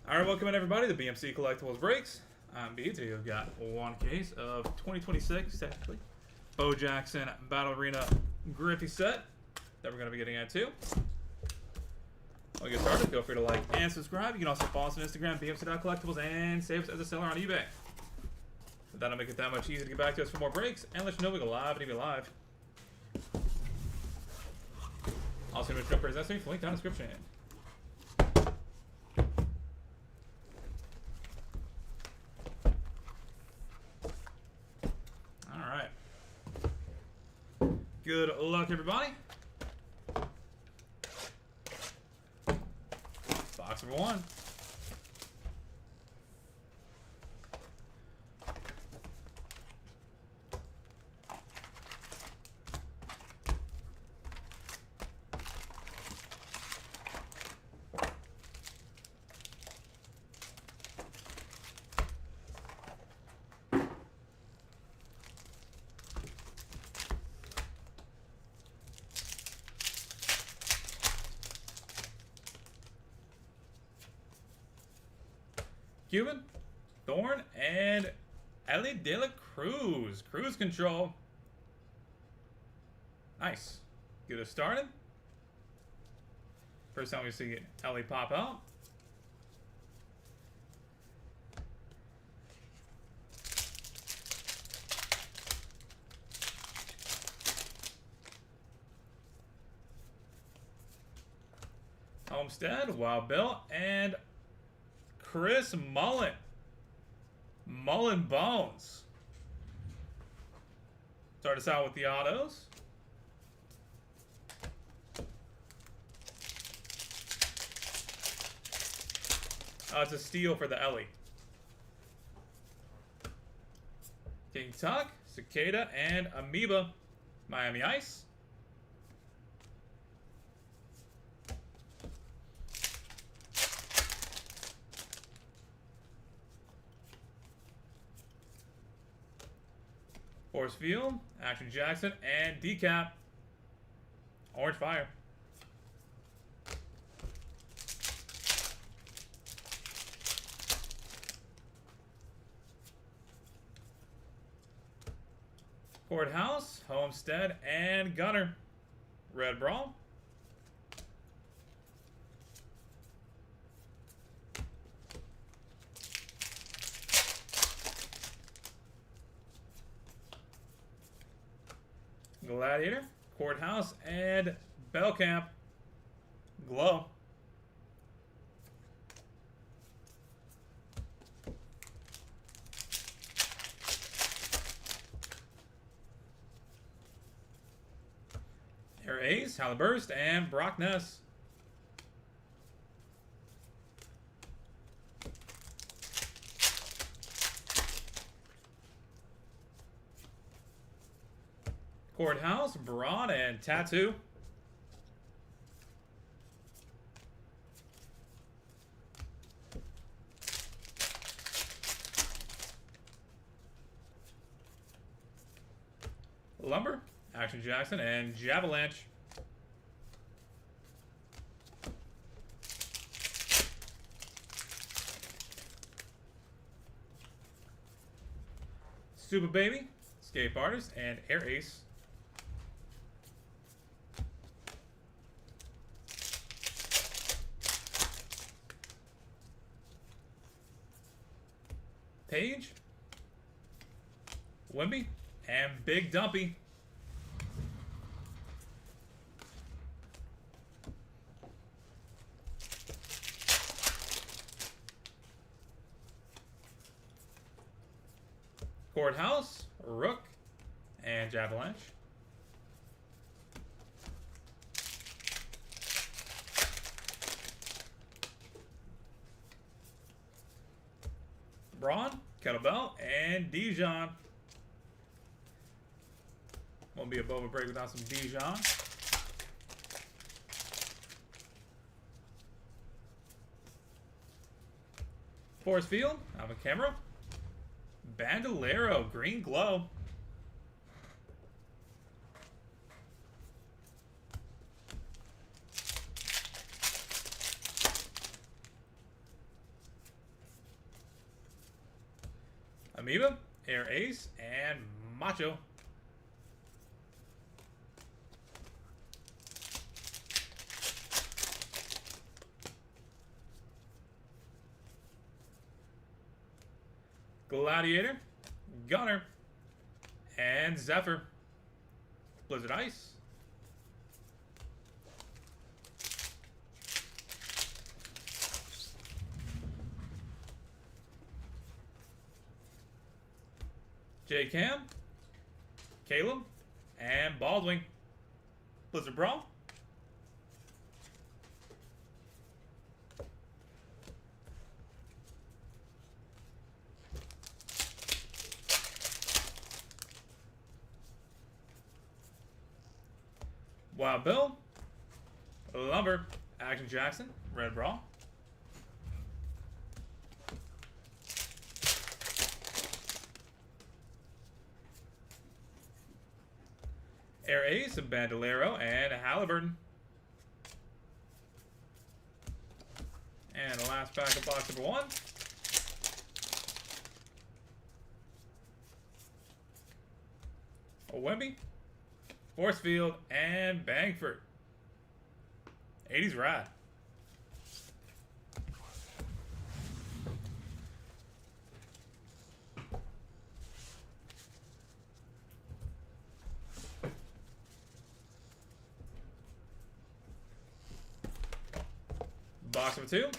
Alright, welcome in everybody to BMC Collectibles Breaks. I'm B. Today we've got one case of 2026, technically, Bo Jackson Battle Arena Griffey set that we're going to be getting at too. While we get started, feel free to like and subscribe. You can also follow us on Instagram, bmc.collectibles, and save us as a seller on eBay. That'll make it that much easier to get back to us for more breaks and let you know we go live and eBay live. Also, image jumper is necessary. Link down in the description. Alright. Good luck, everybody. Box number one. Cuban, Thorn, and Ellie De La Cruz. Cruise control. Nice. Get us started. First time we see Ellie pop out. Homestead, Wild Bill, and Chris Mullen. Mullen Bones. Start us out with the autos. It's a steal for the Ellie. King Tuck, Cicada, and Amoeba. Miami Ice. Force Field, Action Jackson, and Decap. Orange Fire. Courthouse, Homestead, and Gunner. Red Brawl. Gladiator, Courthouse, and Bell Camp. Glow. Air Ace, Halliburst, and Brock Ness. Courthouse, Braun, and Tattoo. Lumber, Action Jackson, and Javalanche. Super Baby, Escape Artist, and Air Ace. Page, Wimby, and Big Dumpy. Courthouse, Rook, and Javalanche. Braun, Kettlebell, and Dijon. Won't be a Boba break without some Dijon. Force Field, Alvin Camera. Bandolero, Green Glow. Amoeba, Air Ace, and Macho. Gladiator, Gunner, and Zephyr. Blizzard Ice. J Cam, Caleb, and Baldwin. Blizzard Brawl. Wild Bill, Lumber, Action Jackson, Red Brawl. Air Ace, Bandolero, and Halliburton. And the last pack of box number 1. A Wemby, Force Field, and Bangford. 80's rad. Box number 2.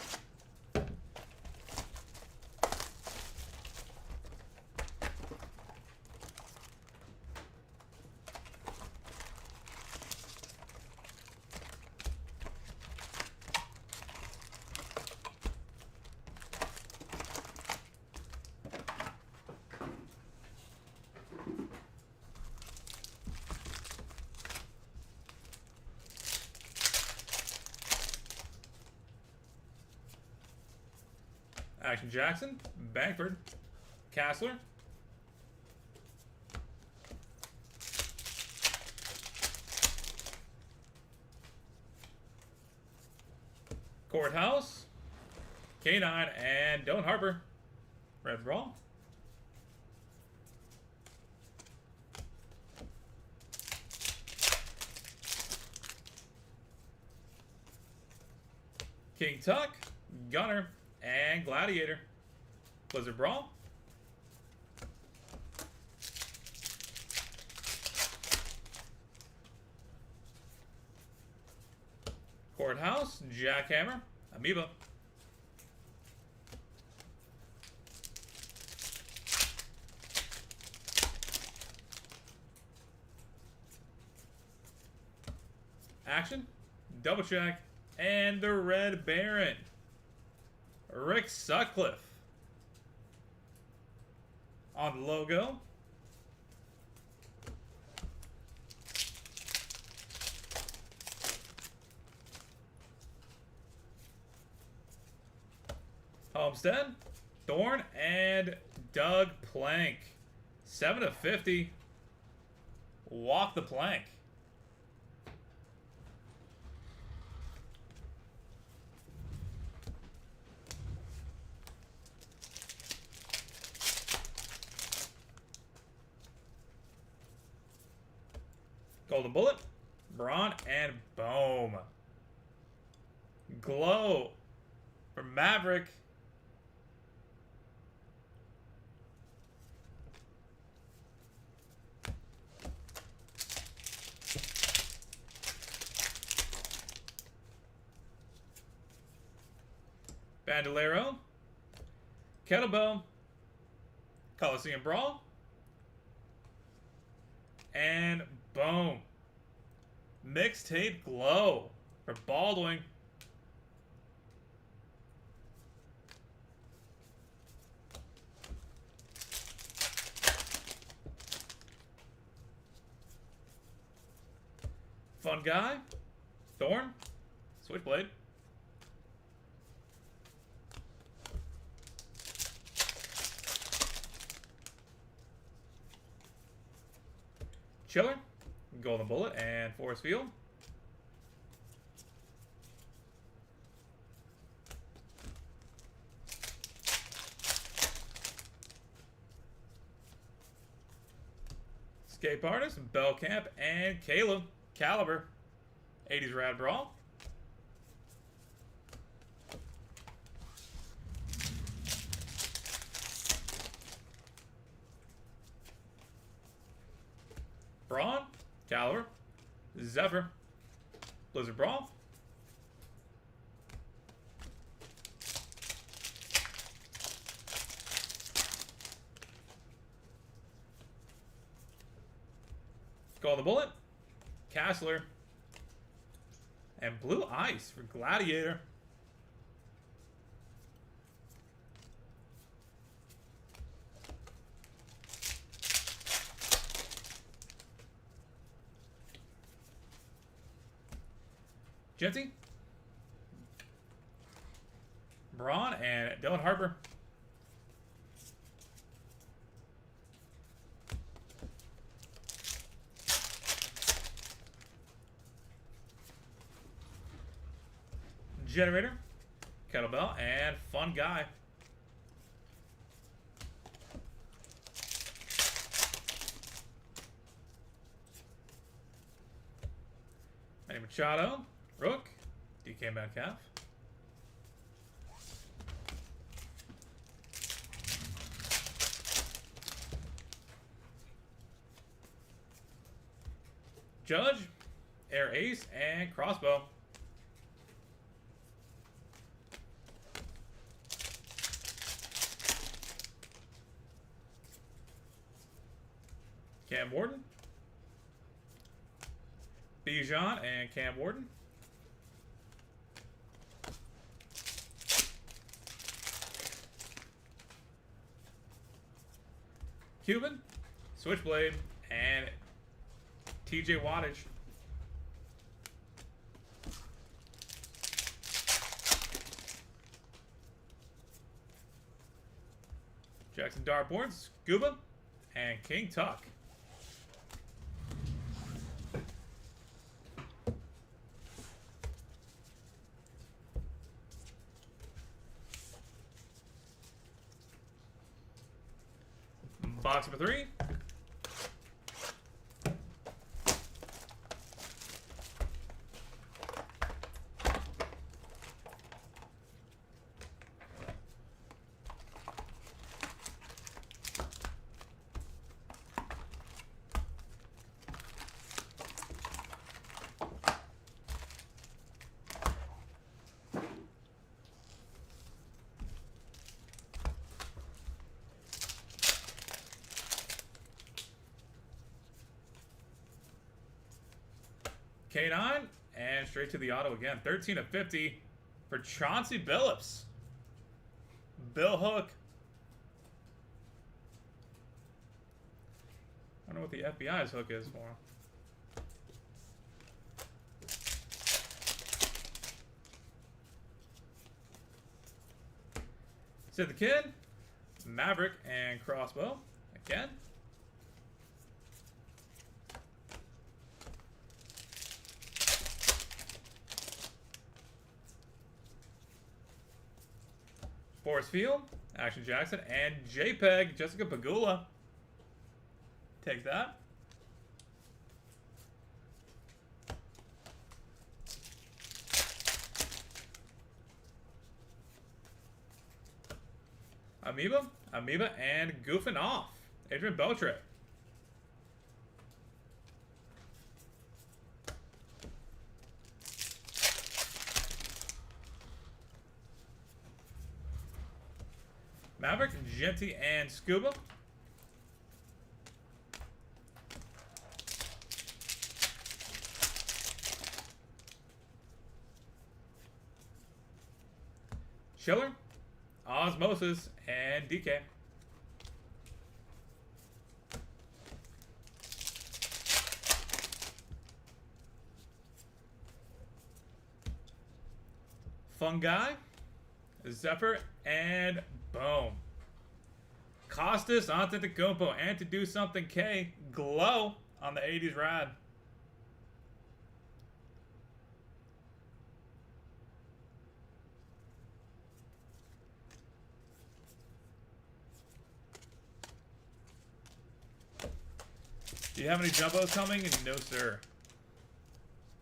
Action Jackson, Bangford, Castler, Courthouse, K9, and Don Harper. Red Brawl. King Tuck, Gunner, and Gladiator. Blizzard Brawl. Courthouse, Jackhammer, Amoeba. Action, Double Check, and the Red Baron. Rick Sutcliffe on the logo. Homestead, Thorn, and Doug Plank. 7/50. Walk the plank. Golden Bullet, Braun, and Boom. Glow for Maverick. Bandolero, Kettlebell, Coliseum Brawl, and boom. Mixtape Glow for Baldwin. Fun Guy, Thorn, Switchblade. Chiller, Golden Bullet, and Force Field. Escape Artist, Bellcamp, and Caleb. Caliber. 80s Rad Brawl. Braun, Caliber, Zephyr, Blizzard Brawl, Call the Bullet, Castler, and Blue Ice for Gladiator. Jetty, Braun, and Dylan Harper. Generator, Kettlebell, and Fun Guy. Manny Machado, Rook, DK Metcalf. Judge, Air Ace, and Crossbow. Cam Warden, Bijan, and Cam Warden. Cuban, Switchblade, and TJ Wattage. Jackson Dartboards, Scuba, and King Tuck. Box number 3. K9, and straight to the auto again. 13 of 50 for Chauncey Billups. Bill Hook. I don't know what the FBI's hook is for him. Sid the Kid, Maverick, and Crossbow again. Forrest Field, Action Jackson, and JPEG, Jessica Pegula. Take that. Amoeba, and Goofing Off, Adrian Beltre. Maverick, Genty, and Scuba. Schiller, Osmosis, and DK. Fungi, Zephyr, and boom. Costas Antetokounmpo, and to do something K, Glow on the 80s Rad. you have any jumbos coming? No, sir.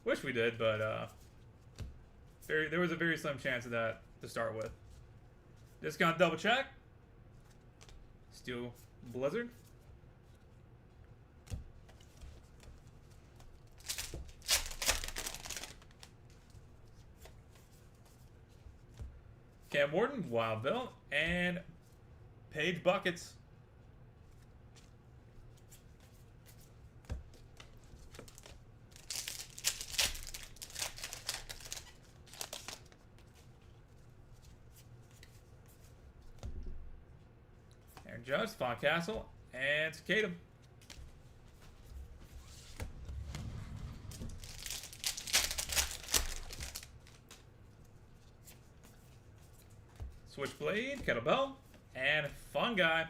Wish we did, but there was a very slim chance of that to start with. Discount double check. Steel Blizzard. Cam Wharton, Wild Bill, and Paige Buckets. Aaron Judge, Font Castle, and Cicada. Switchblade, Kettlebell, and Fun Guy.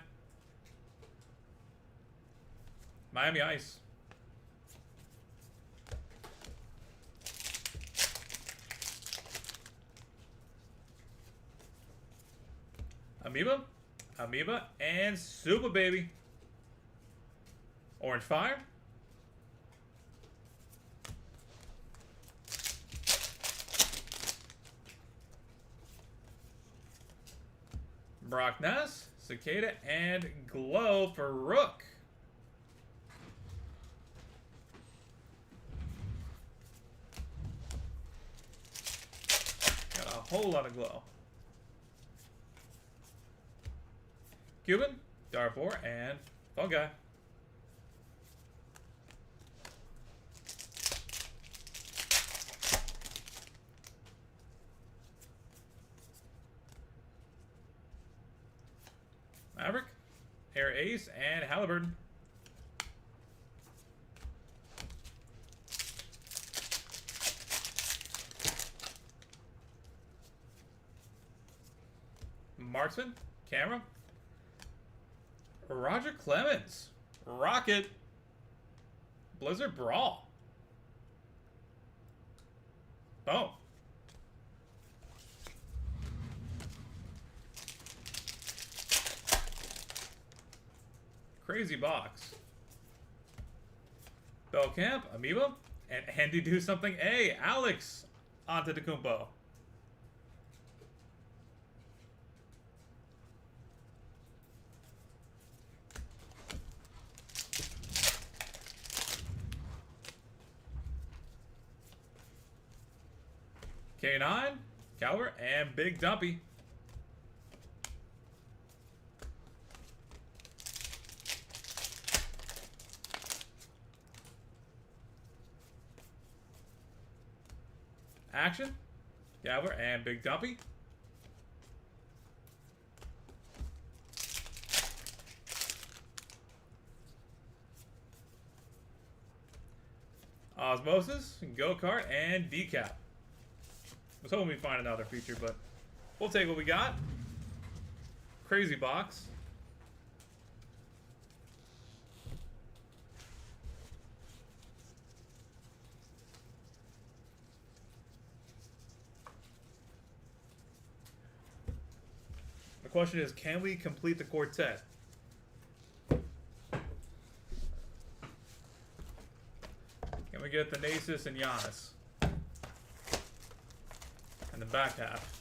Miami Ice. Amoeba, and Super Baby. Orange Fire. Brock Ness, Cicada, and Glow for Rook. Got a whole lot of Glow. Cuban, Darfur, and Fun Guy. Maverick, Air Ace, and Halliburton. Marksman, Camera. Roger Clemens, Rocket, Blizzard Brawl. Boom. Crazy box. Bellcamp, Amoeba, and Andy Do Something A, Alex Antetokounmpo. K9, Calver, and Big Dumpy. Action, Calver, and Big Dumpy. Osmosis, Go-Kart, and Decap. I was hoping we'd find another feature, but we'll take what we got. Crazy box. The question is, can we complete the quartet? Can we get the Nasus and Giannis? And the back half.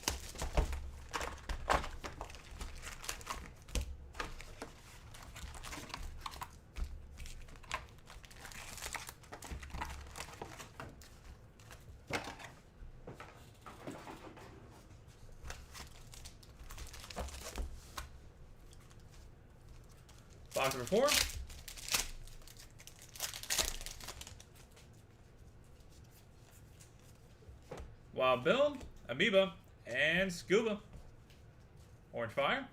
Box number 4. Wild Bill, Amoeba, and Scuba. Orange Fire.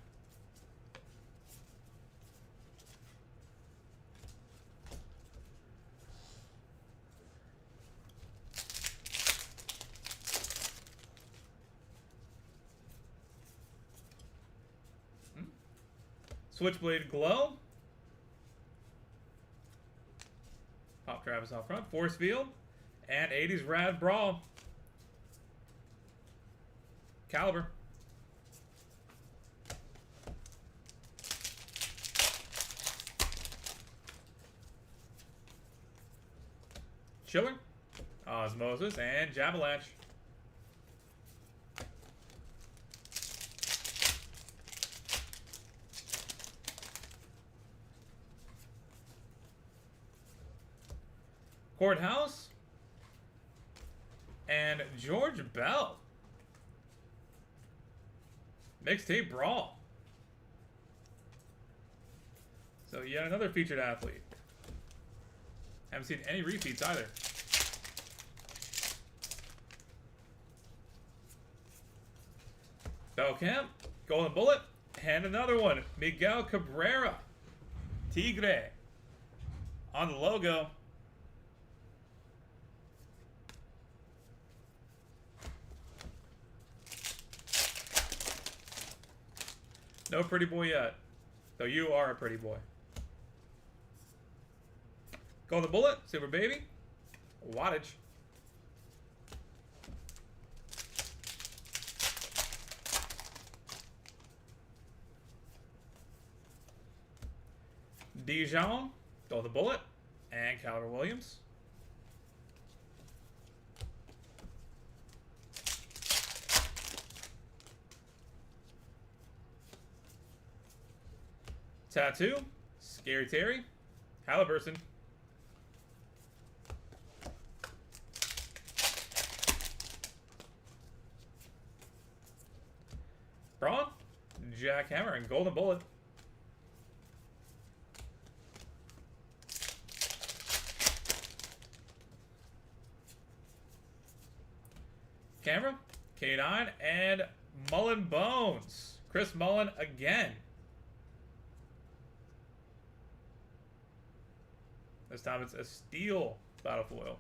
Switchblade Glow. Pop Travis out front. Force Field. And 80s Rad Brawl. Caliber. Chiller, Osmosis, and Javalanche. Courthouse, and George Bell. Mixtape Brawl. So yet another featured athlete. Haven't seen any repeats either. Belcamp, Golden Bullet, and another one, Miguel Cabrera. Tigre on the logo. No pretty boy yet, though you are a pretty boy. Golden Bullet, Super Baby, Wattage. Dijon, Golden Bullet, and Calvin Williams. Tattoo, Scary Terry, Halliburton. Braun, Jackhammer, and Golden Bullet. Camera, K9, and Mullen Bones. Chris Mullen again. This time it's a steel battle foil.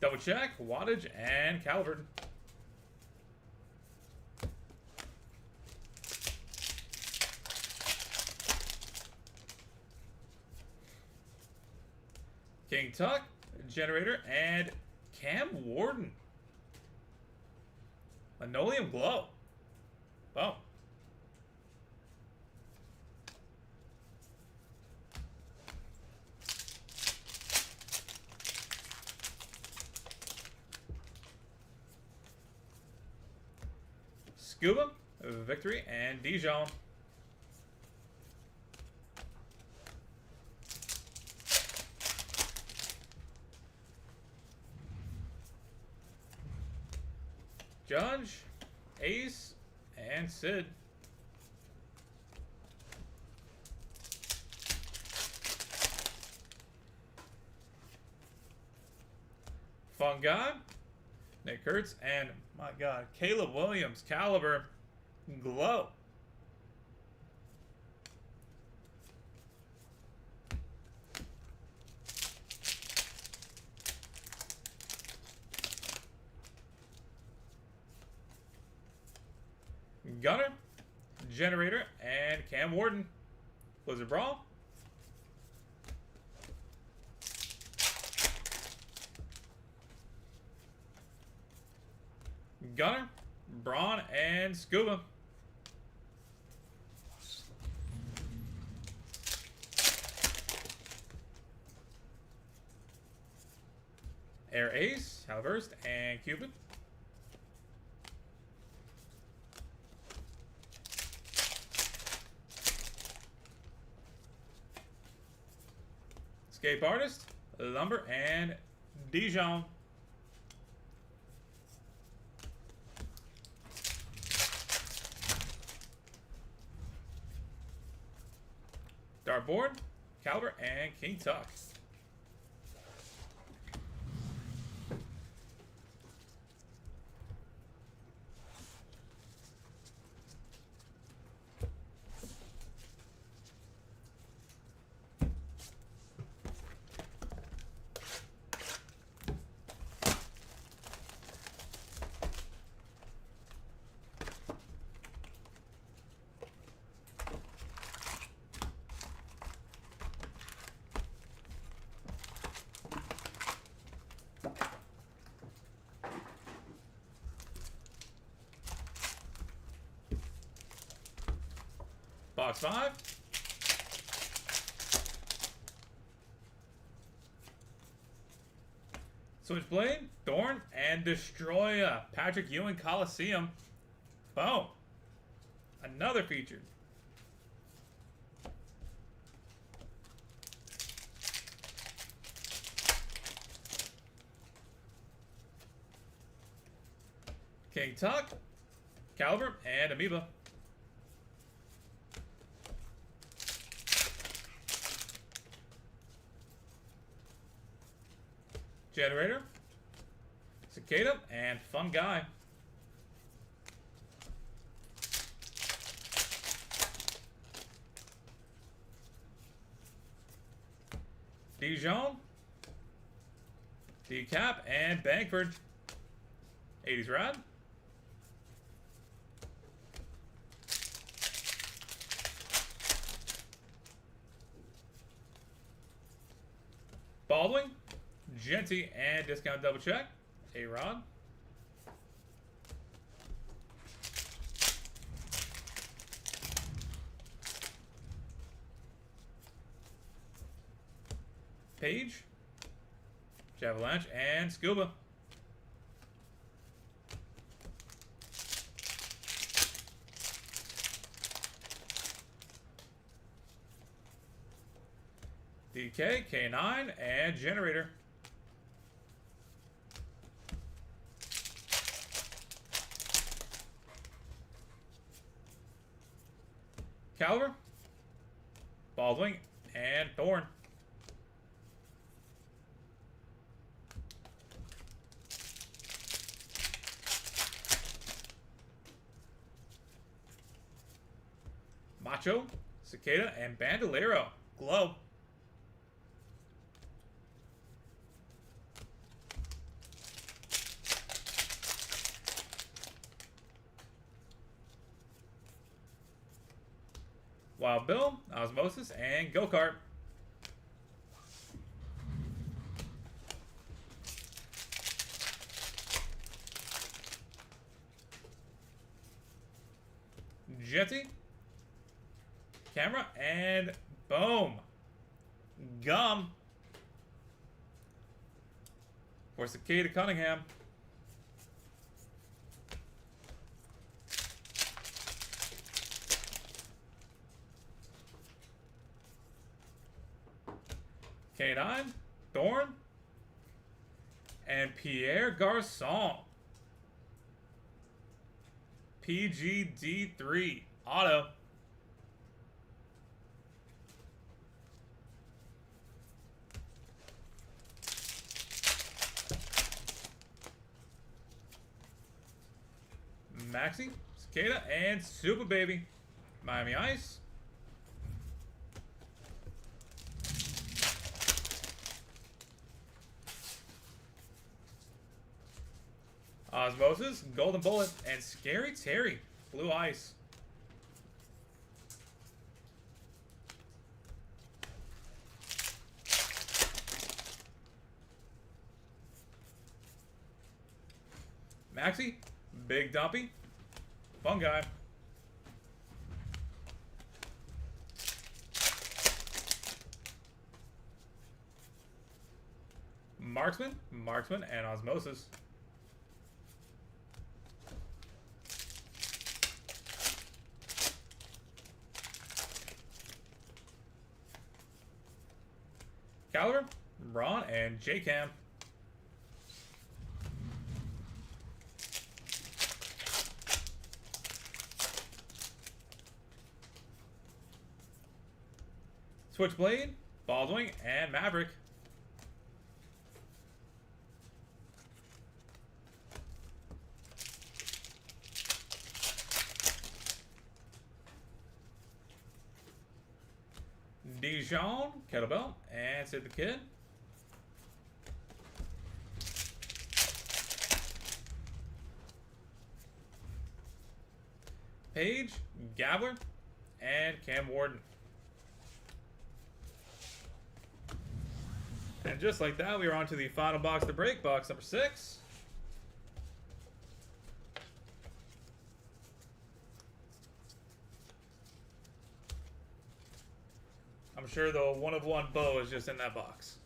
Double check, Wattage, and Calvert. King Tuck, Generator, and Cam Warden. Linoleum Glow. Oh. Scuba, Victory, and Dijon. Judge, Ace, and Sid. Fun God, Nick Kurtz, and my God, Caleb Williams, Caliber, Glow. Gunner, Generator, and Cam Warden. Blizzard Brawl. Gunner, Braun, and Scuba. Air Ace, Halburst, and Cupid. Escape Artist, Lumber, and Dijon. Dartboard, Caliber, and King Tuck. Box 5. Switchblade, Thorn, and Destroyer. Patrick Ewing Coliseum. Boom. Another featured. King Tuck, Caliber, and Amoeba. Generator, Cicada, and Fun Guy. Dijon, Decap, and Bankford. 80s Rad. Baldwin, Genty, and Discount Double Check. A-Rod. Page, Javalanche, and Scuba. DK, K9, and Generator. Caliber, Baldwin, and Thorn. Macho, Cicada, and Bandolero. Glow. Wild Bill, Osmosis, and Go-Kart. Jetty, Camera, and boom. Gum for Cicada Cunningham. K9, Thorn, and Pierre Garçon. PGD3 Auto. Maxi, Cicada, and Super Baby. Miami Ice. Osmosis, Golden Bullet, and Scary Terry, Blue Ice. Maxi, Big Dumpy, Fun Guy. Marksman, and Osmosis. Caliber, Braun, and J-Cam. Switchblade, Baldwin, and Maverick. Dijon, Kettlebell, and Sid the Kid. Page, Gabler, and Cam Warden. And just like that, we are on to the final box to break, box number 6. I'm sure the one-of-one bow is just in that box.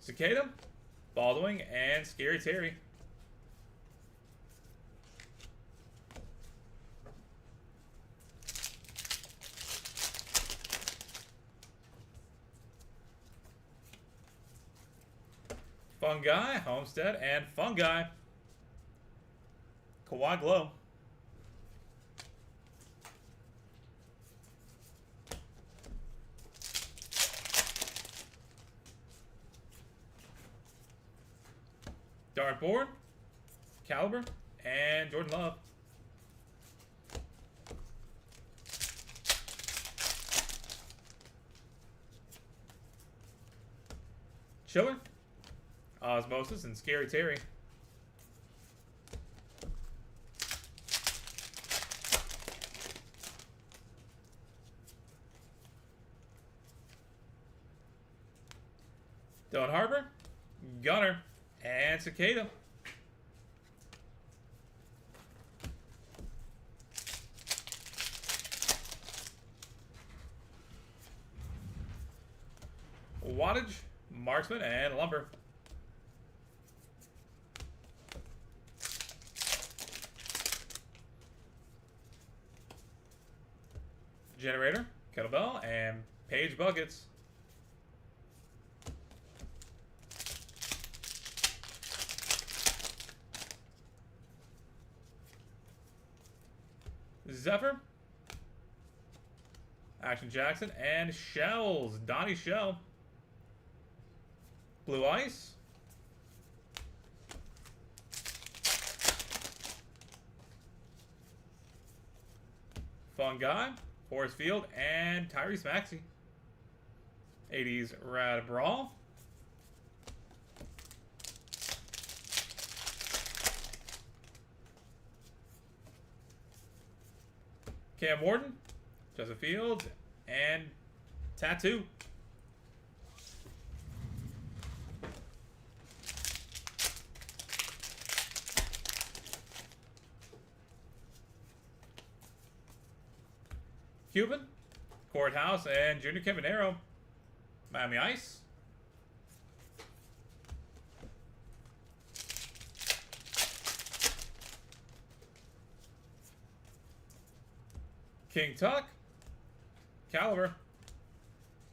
Cicada, Baldwin, and Scary Terry. Fungi, Homestead, and Fungi. Kawhi Glow. Dartboard, Caliber, and Jordan Love. Chiller, Osmosis, and Scary Terry. Dylan Harper, Gunner, and Cicada. Wattage, Marksman, and Lumber. Generator, Kettlebell, and Page Buckets. Zephyr, Action Jackson, and Shells, Donnie Shell. Blue Ice, Fungi, Forest Field, and Tyrese Maxey. 80s Rad Brawl. Cam Warden, Joseph Fields, and Tattoo. Cuban, Courthouse, and Junior Caminero. Miami Ice. King Tuck, Caliber,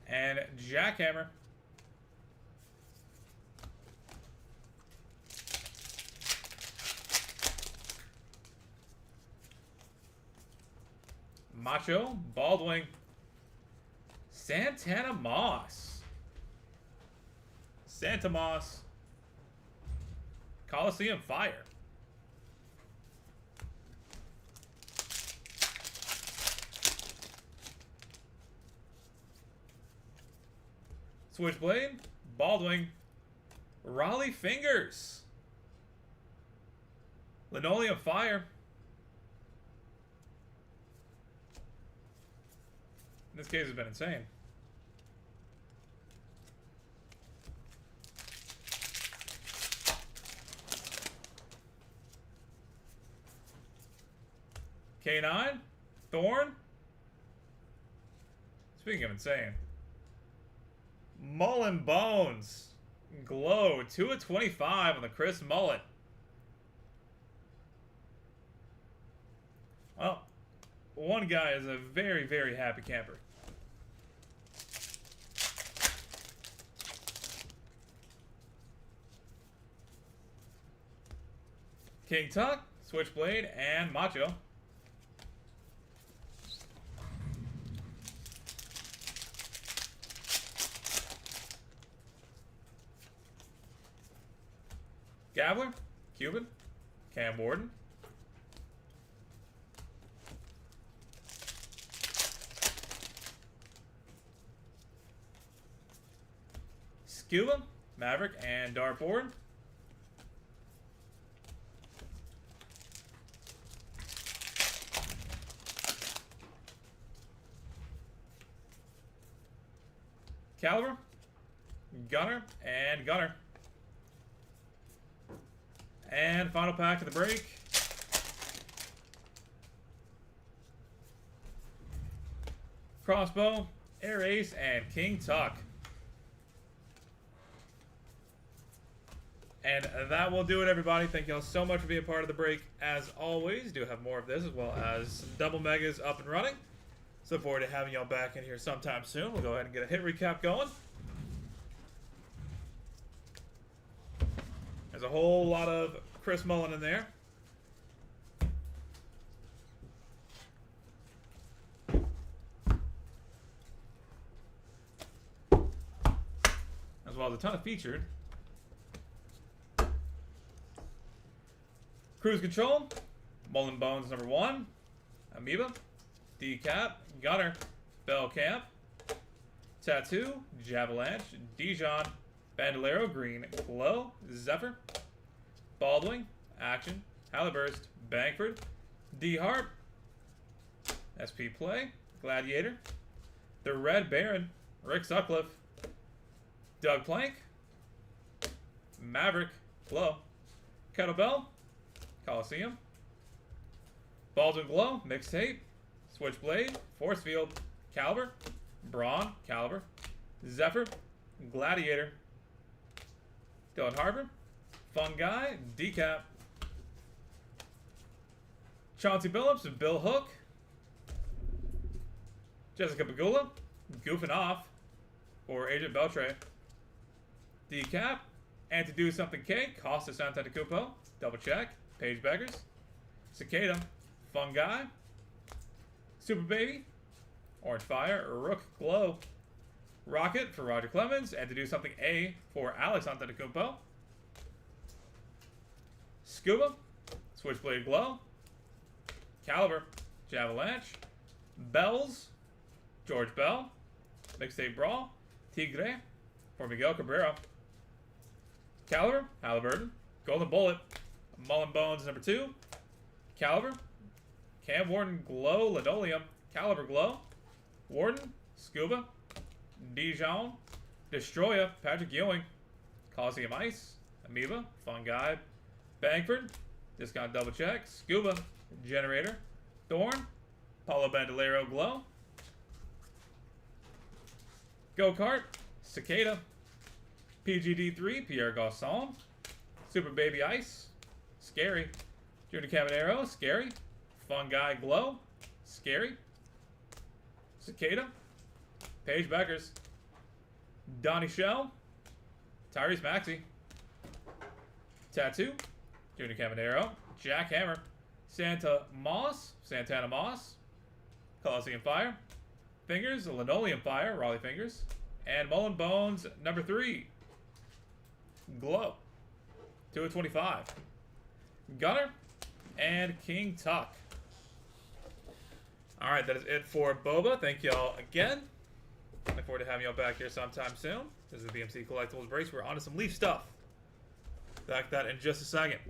and Jackhammer. Macho, Baldwin, Santana Moss, Santa Moss, Coliseum Fire. Switchblade, Baldwin, Raleigh Fingers, Linoleum Fire. This case has been insane. K9, Thorn. Speaking of insane. Mullen Bones, Glow, 2 of 25 on the Chris Mullet. Well, one guy is a very, very happy camper. King Tuck, Switchblade, and Macho. Gabler, Cuban, Cam Warden, Scuba, Maverick, and Dartboard. Caliber, Gunner, and Gunner. And final pack of the break. Crossbow, Air Ace, and King Tuck. And that will do it, everybody. Thank y'all so much for being part of the break. As always, do have more of this as well as some double megas up and running. So look forward to having y'all back in here sometime soon. We'll go ahead and get a hit recap going. There's a whole lot of Chris Mullin in there. As well as a ton of featured. Cruise Control, Mullen Bones #1, Amoeba, Decap, Gunner, Bell Camp, Tattoo, Javalanche, Dijon, Bandolero, Green, Glow, Zephyr, Baldwin, Action, Halliburst, Bankford, D-Harp, SP Play, Gladiator, The Red Baron, Rick Sutcliffe, Doug Plank, Maverick, Glow, Kettlebell, Coliseum, Baldwin Glow, Mixtape, Switchblade, Force Field, Caliber, Braun, Caliber, Zephyr, Gladiator, Dylan Harper, Fun Guy, Decap, Chauncey Billups, Bill Hook, Jessica Pagula, Goofing Off, or Agent Beltray, Decap, and to do something K, Costa Santanacupo, Double Check, Paige Beggars, Cicada, Fun Guy, Super Baby, Orange Fire, Rook Glow, Rocket for Roger Clemens, and to do something A for Alex Antetokounmpo, Scuba, Switchblade Glow, Caliber, Javalanche, Bells, George Bell, Mixtape Brawl, Tigre for Miguel Cabrera, Caliber, Halliburton, Golden Bullet, Mullen Bones #2, Caliber, Cam Warden Glow, Linoleum, Caliber Glow, Warden, Scuba, Dijon, Destroya, Patrick Ewing, Coliseum Ice, Amoeba, Fun Guy, Bankford, Discount Double Check, Scuba, Generator, Thorn, Paulo Bandolero Glow, Go-Kart, Cicada, PGD3, Pierre Gasson, Super Baby Ice, Scary, Junior Caminero, Scary, Fun Guy Glow, Scary, Cicada, Paige Beckers, Donnie Shell, Tyrese Maxey, Tattoo, Junior Caminero, Jack Hammer, Santana Moss, Coliseum Fire, Fingers, Linoleum Fire, Raleigh Fingers, and Mullen Bones #3, Glow, 2 of 25, Gunner, and King Tuck. Alright, that is it for Boba. Thank y'all again. Look forward to having y'all back here sometime soon. This is the BMC Collectibles Breaks. We're on to some Leaf stuff. Back to that in just a second.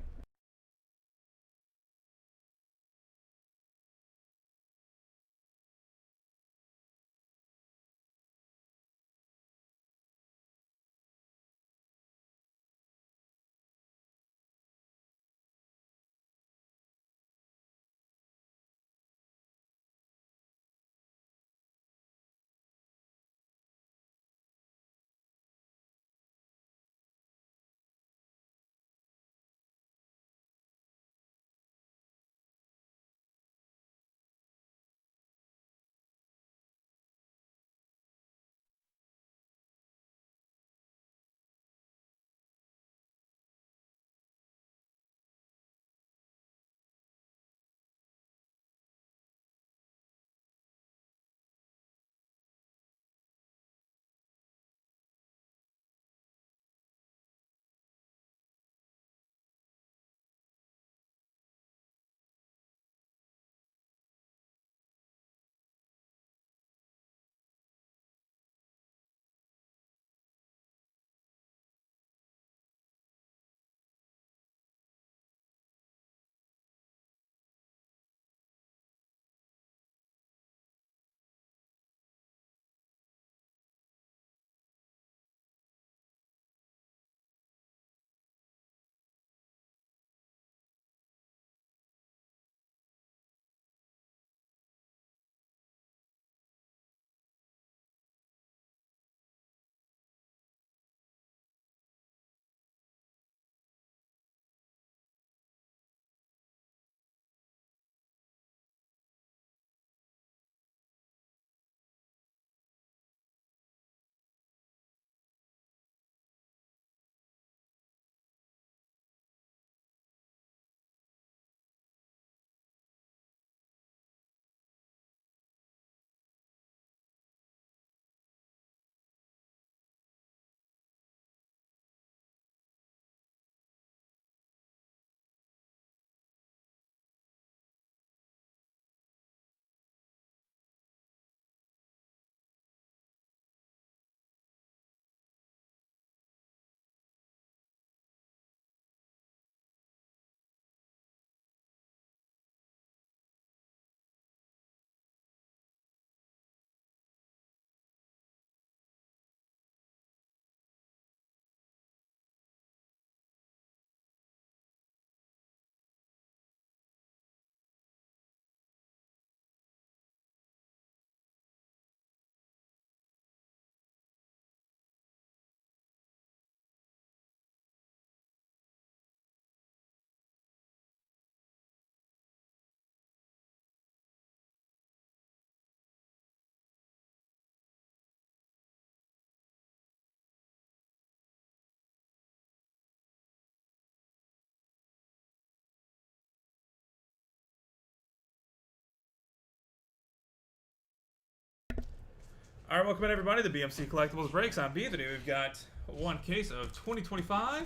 All right, welcome in everybody to BMC Collectibles Breaks. I'm B. Today we've got one case of 2025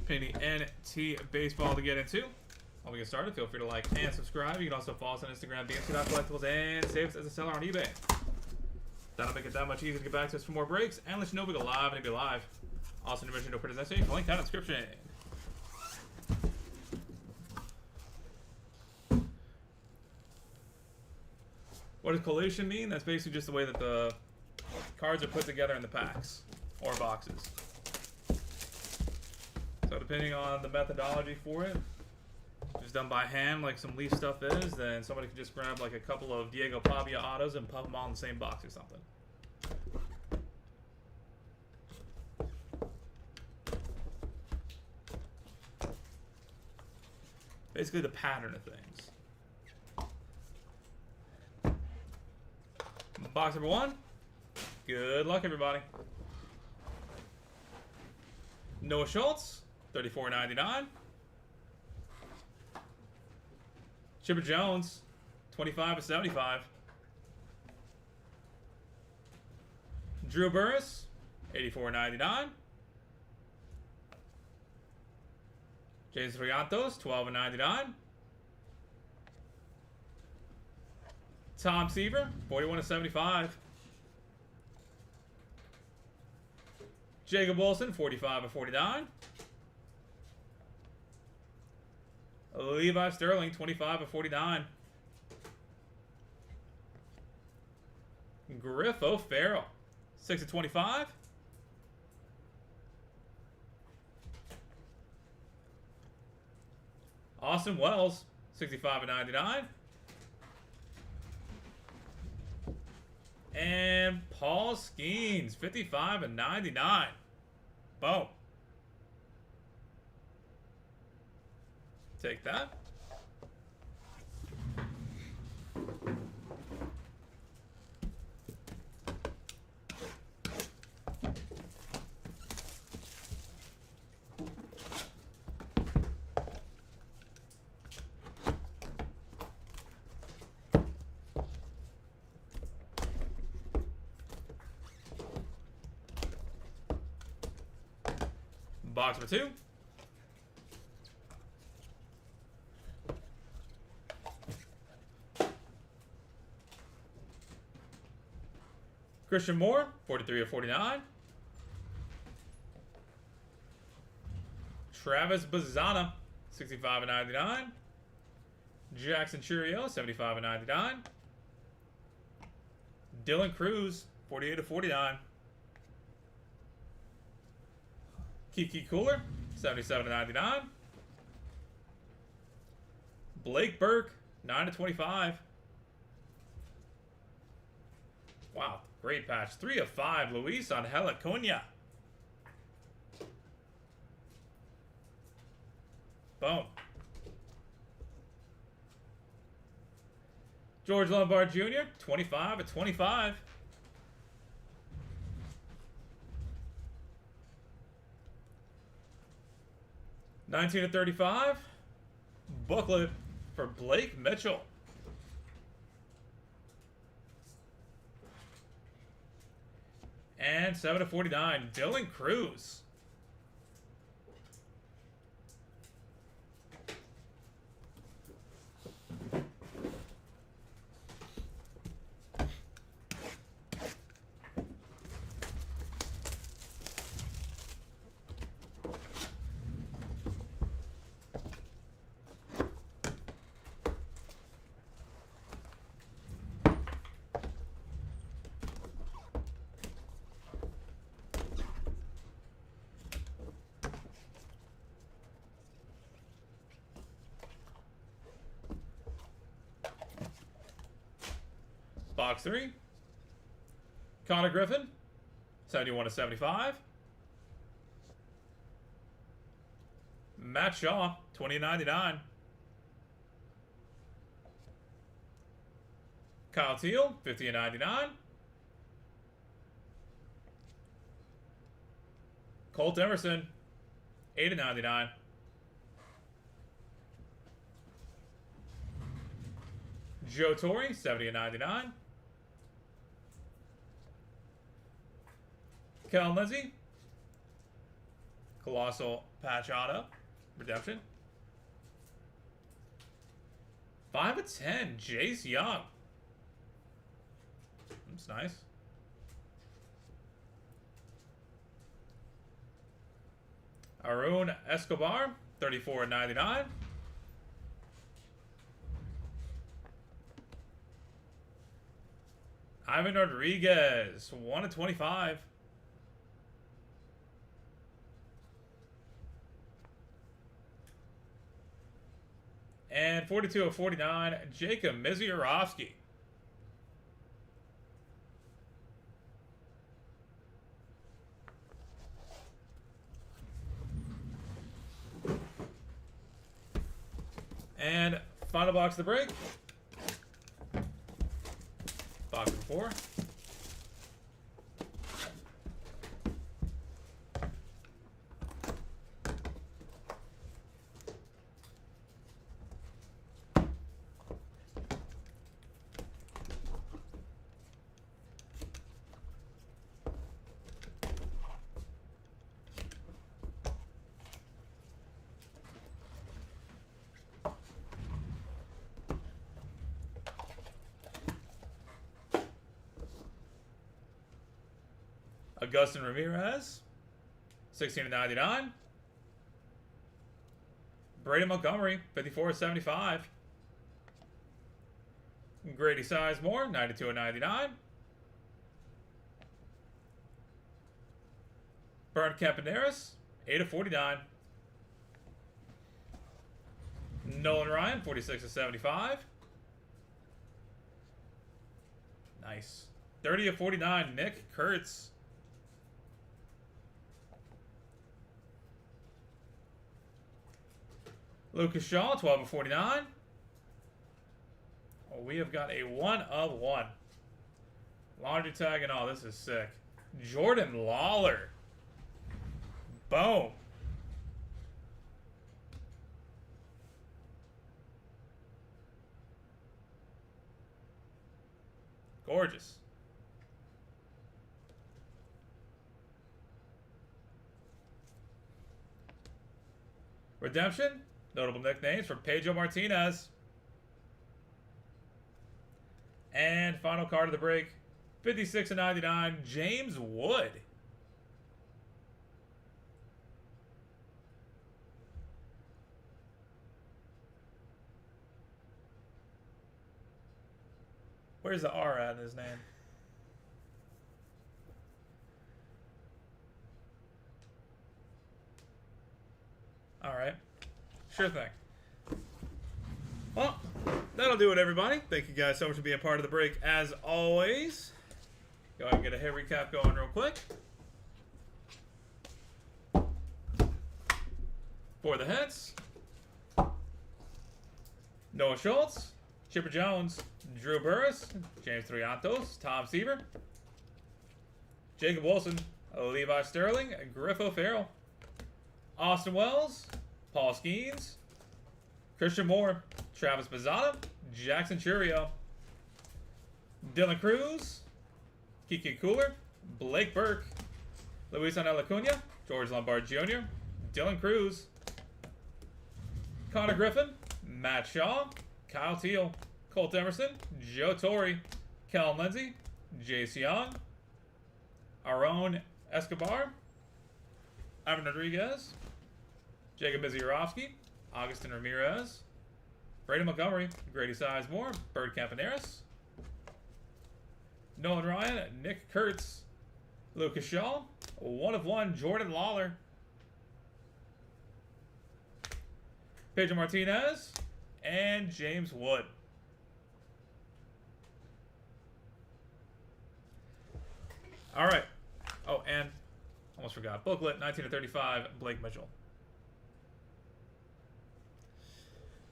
Penny NT Baseball to get into. While we get started, feel free to like and subscribe. You can also follow us on Instagram, BMC.collectibles, and save us as a seller on eBay. That'll make it that much easier to get back to us for more breaks and let you know we go live and be live. Also, no mention, no criticization. Link down in the description. What does collation mean? That's basically just the way that the cards are put together in the packs or boxes. So depending on the methodology for it, if it's done by hand like some Leaf stuff is, then somebody could just grab like a couple of Diego Pavia autos and put them all in the same box or something. Basically the pattern of things. Box number one. Good luck, everybody. Noah Schultz, $34.99. Chipper Jones, $25.75. Drew Burris, $84.99. James Riantos, $12.99. Tom Seaver, $41.75. Jacob Wilson, $45.49. Levi Sterling, $25.49. Griff O'Farrell, $6.25. Austin Wells, $65.99. And Paul Skeens, $55.99. Boom. Take that. Box number two. Christian Moore, $43.49. Travis Bazzana, $65.99. Jackson Churio, $75.99. Dylan Cruz, $48.49. Kiki Cooler, $77.99. Blake Burke, $9.25. Wow, great patch. 3 of 5. Luis Angel Acuna. Boom. George Lombard Jr., $25.25. $19.35. Booklet for Blake Mitchell. And $7.49. Dylan Cruz. Box 3. Connor Griffin, $71.75. Matt Shaw, $20.99. Kyle Teal, $50.99. Colt Emerson, $8.99. Joe Torre, $70.99. Cal Lindsay. Colossal patch auto. Redemption. 5 of 10. Jace Young. That's nice. Arun Escobar. 34.99. Ivan Rodriguez. 1 of 25. And 42 of 49, Jacob Mizierowski. And final box of the break. Box number 4. Augustin Ramirez, 16.99. Brady Montgomery, 54.75. Grady Sizemore, 92.99. Bernd Campaneris, 8.49. Nolan Ryan, 46.75. Nice. 30.49. Nick Kurtz. Lucas Shaw, 12.49. Oh, we have got a 1 of 1. Laundry tag and all. This is sick. Jordan Lawler. Boom. Gorgeous. Redemption. Notable nicknames for Pedro Martinez. And final card of the break. 56.99. James Wood. Where's the R at in his name? Alright. Sure thing. Well, that'll do it, everybody. Thank you guys so much for being part of the break, as always. Go ahead and get a hit recap going real quick. For the hits, Noah Schultz, Chipper Jones, Drew Burris, James Triantos, Tom Seaver, Jacob Wilson, Levi Sterling, Griff O'Farrell, Austin Wells, Paul Skeens, Christian Moore, Travis Bazzana, Jackson Churio, Dylan Cruz, Kiki Cooler, Blake Burke, Luis Angel Acuna, George Lombard Jr., Dylan Cruz, Connor Griffin, Matt Shaw, Kyle Teal, Colt Emerson, Joe Torre, Kellen Lindsay, Jace Young, Aaron Escobar, Ivan Rodriguez, Jacob Mizierowski, Augustin Ramirez, Brady Montgomery, Grady Sizemore, Bird Campaneris, Nolan Ryan, Nick Kurtz, Lucas Shaw, 1 of 1, Jordan Lawler, Pedro Martinez, and James Wood. All right. Oh, and almost forgot. Booklet, 1935, Blake Mitchell.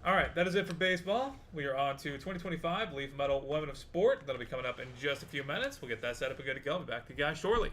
All right, that is it for baseball. We are on to 2025 Leaf Metal Women of Sport. That'll be coming up in just a few minutes. We'll get that set up and good to go. I'll be back to you guys shortly.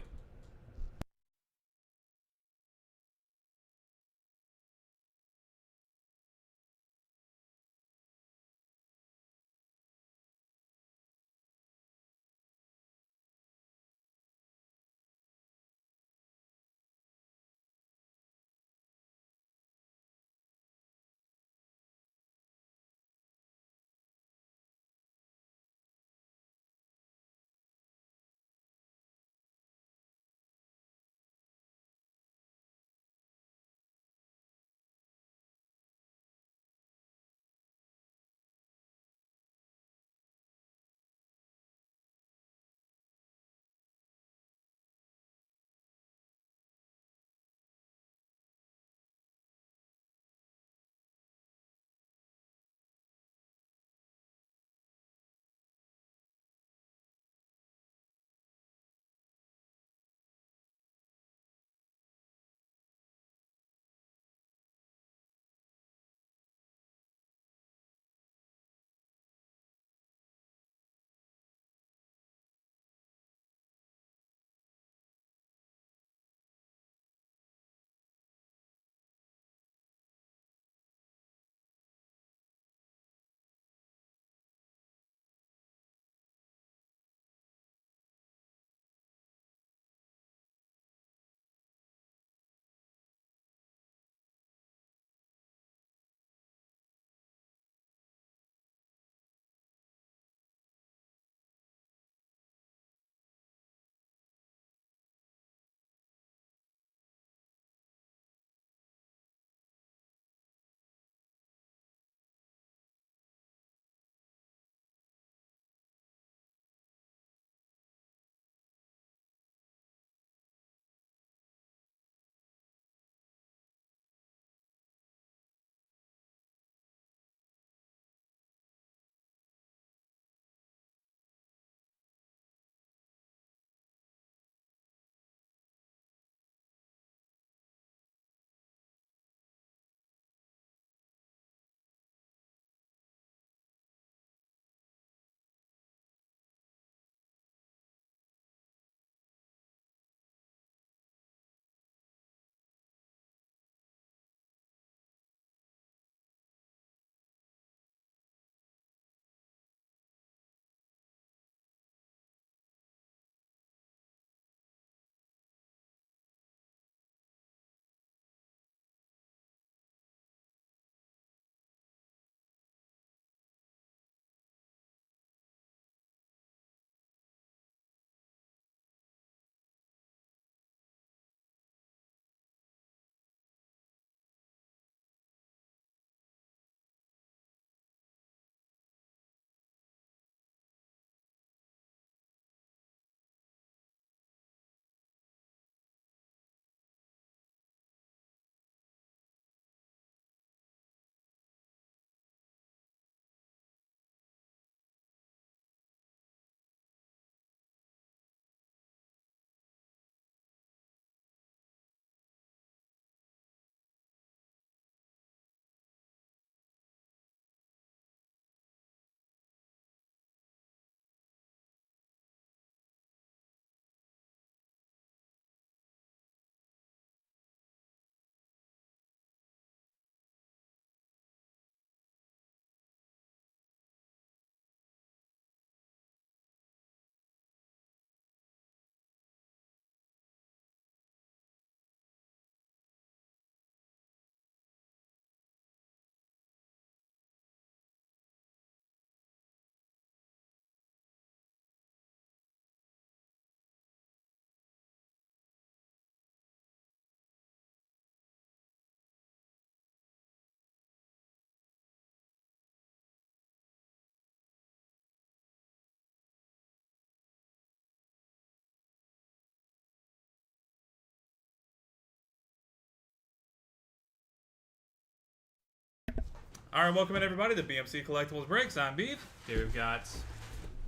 All right, welcome in everybody to BMC Collectibles Breaks. I'm Beef. Here we've got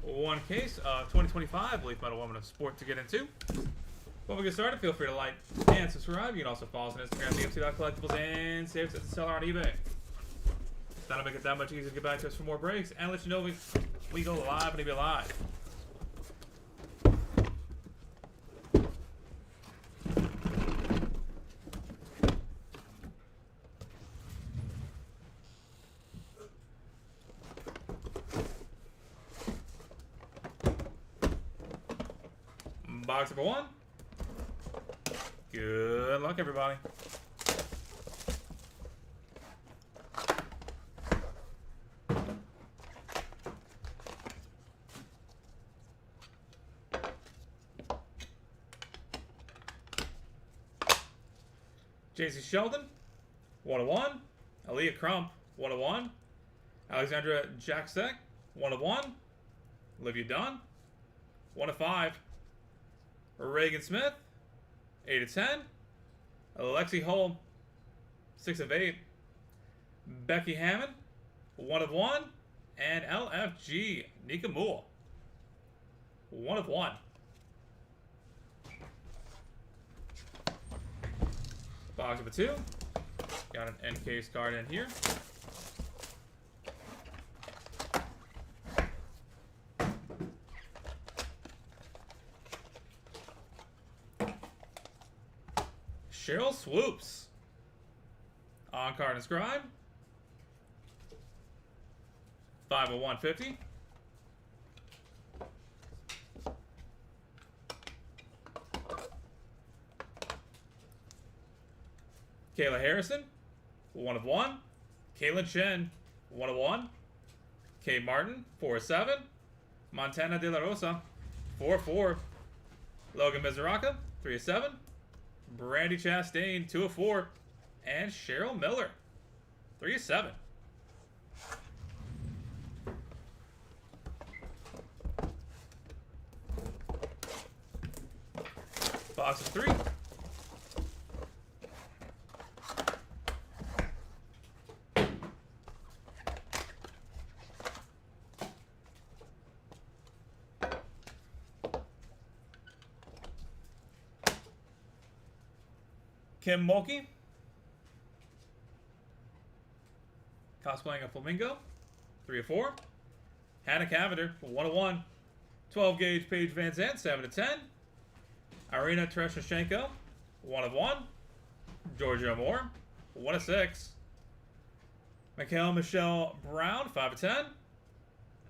one case of 2025 Leaf Metal Woman of Sport to get into. Before we get started, feel free to like and subscribe. You can also follow us on Instagram, bmc.collectibles, and save us at the seller on eBay. That'll make it that much easier to get back to us for more breaks and let you know we go live and we be live. Box number one. Good luck, everybody. JC Sheldon, 1/1. Aaliyah Crump, 1/1. Alexandra Jaksek, 1/1. Olivia Dunn, 1/5. Reagan Smith, 8/10. Alexi Holm, 6/8. Becky Hammond, 1/1. And LFG Nika Moore, 1/1. Box number two. Got an end case card in here. Cheryl Swoops. On card inscribed. 5/150. Kayla Harrison, 1/1. Kaylin Chen, 1/1. Kay Martin, 4/7. Montana De La Rosa, 4/4. Logan Mizuraka, 3/7. Brandy Chastain, 2/4. And Cheryl Miller, 3/7. Box of 3. Kim Mulkey, cosplaying a flamingo, 3/4. Hannah Cavender, 1/1. 12 gauge Paige Van Zandt, 7/10. Irina Tereshchenko, 1/1. Georgia Moore, 1/6. Mikhail Michelle Brown, 5/10.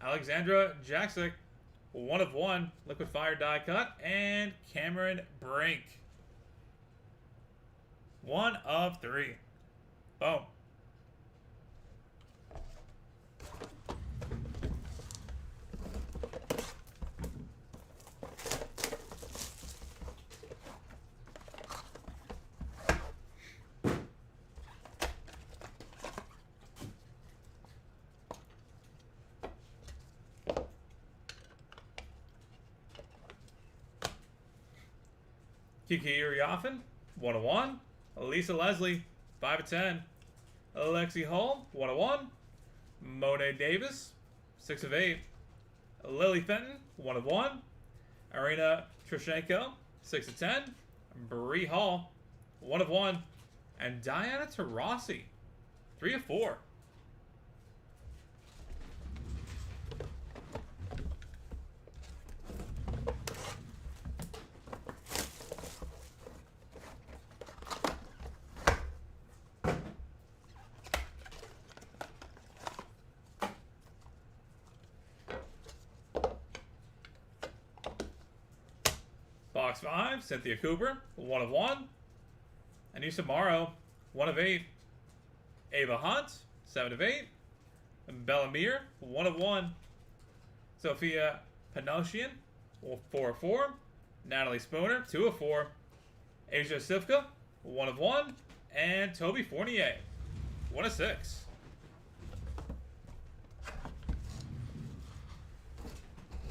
Alexandra Jaksek, 1/1. Liquid Fire die cut. And Cameron Brink, 1/3. Boom. Kiki Uriafen, 1/1. Lisa Leslie, 5/10. Alexi Hull, 1/1. Monet Davis, 6/8. Lily Fenton, 1/1. Irina Trushenko, 6/10. Bree Hall, 1/1. And Diana Taurasi, 3/4. Box 5, Cynthia Cooper, 1/1. Anissa Morrow, 1/8. Ava Hunt, 7/8. Bella Meir, 1/1. Sophia Panosian, 4/4. Natalie Spooner, 2/4. Asia Sivka, 1/1. And Toby Fournier, 1/6.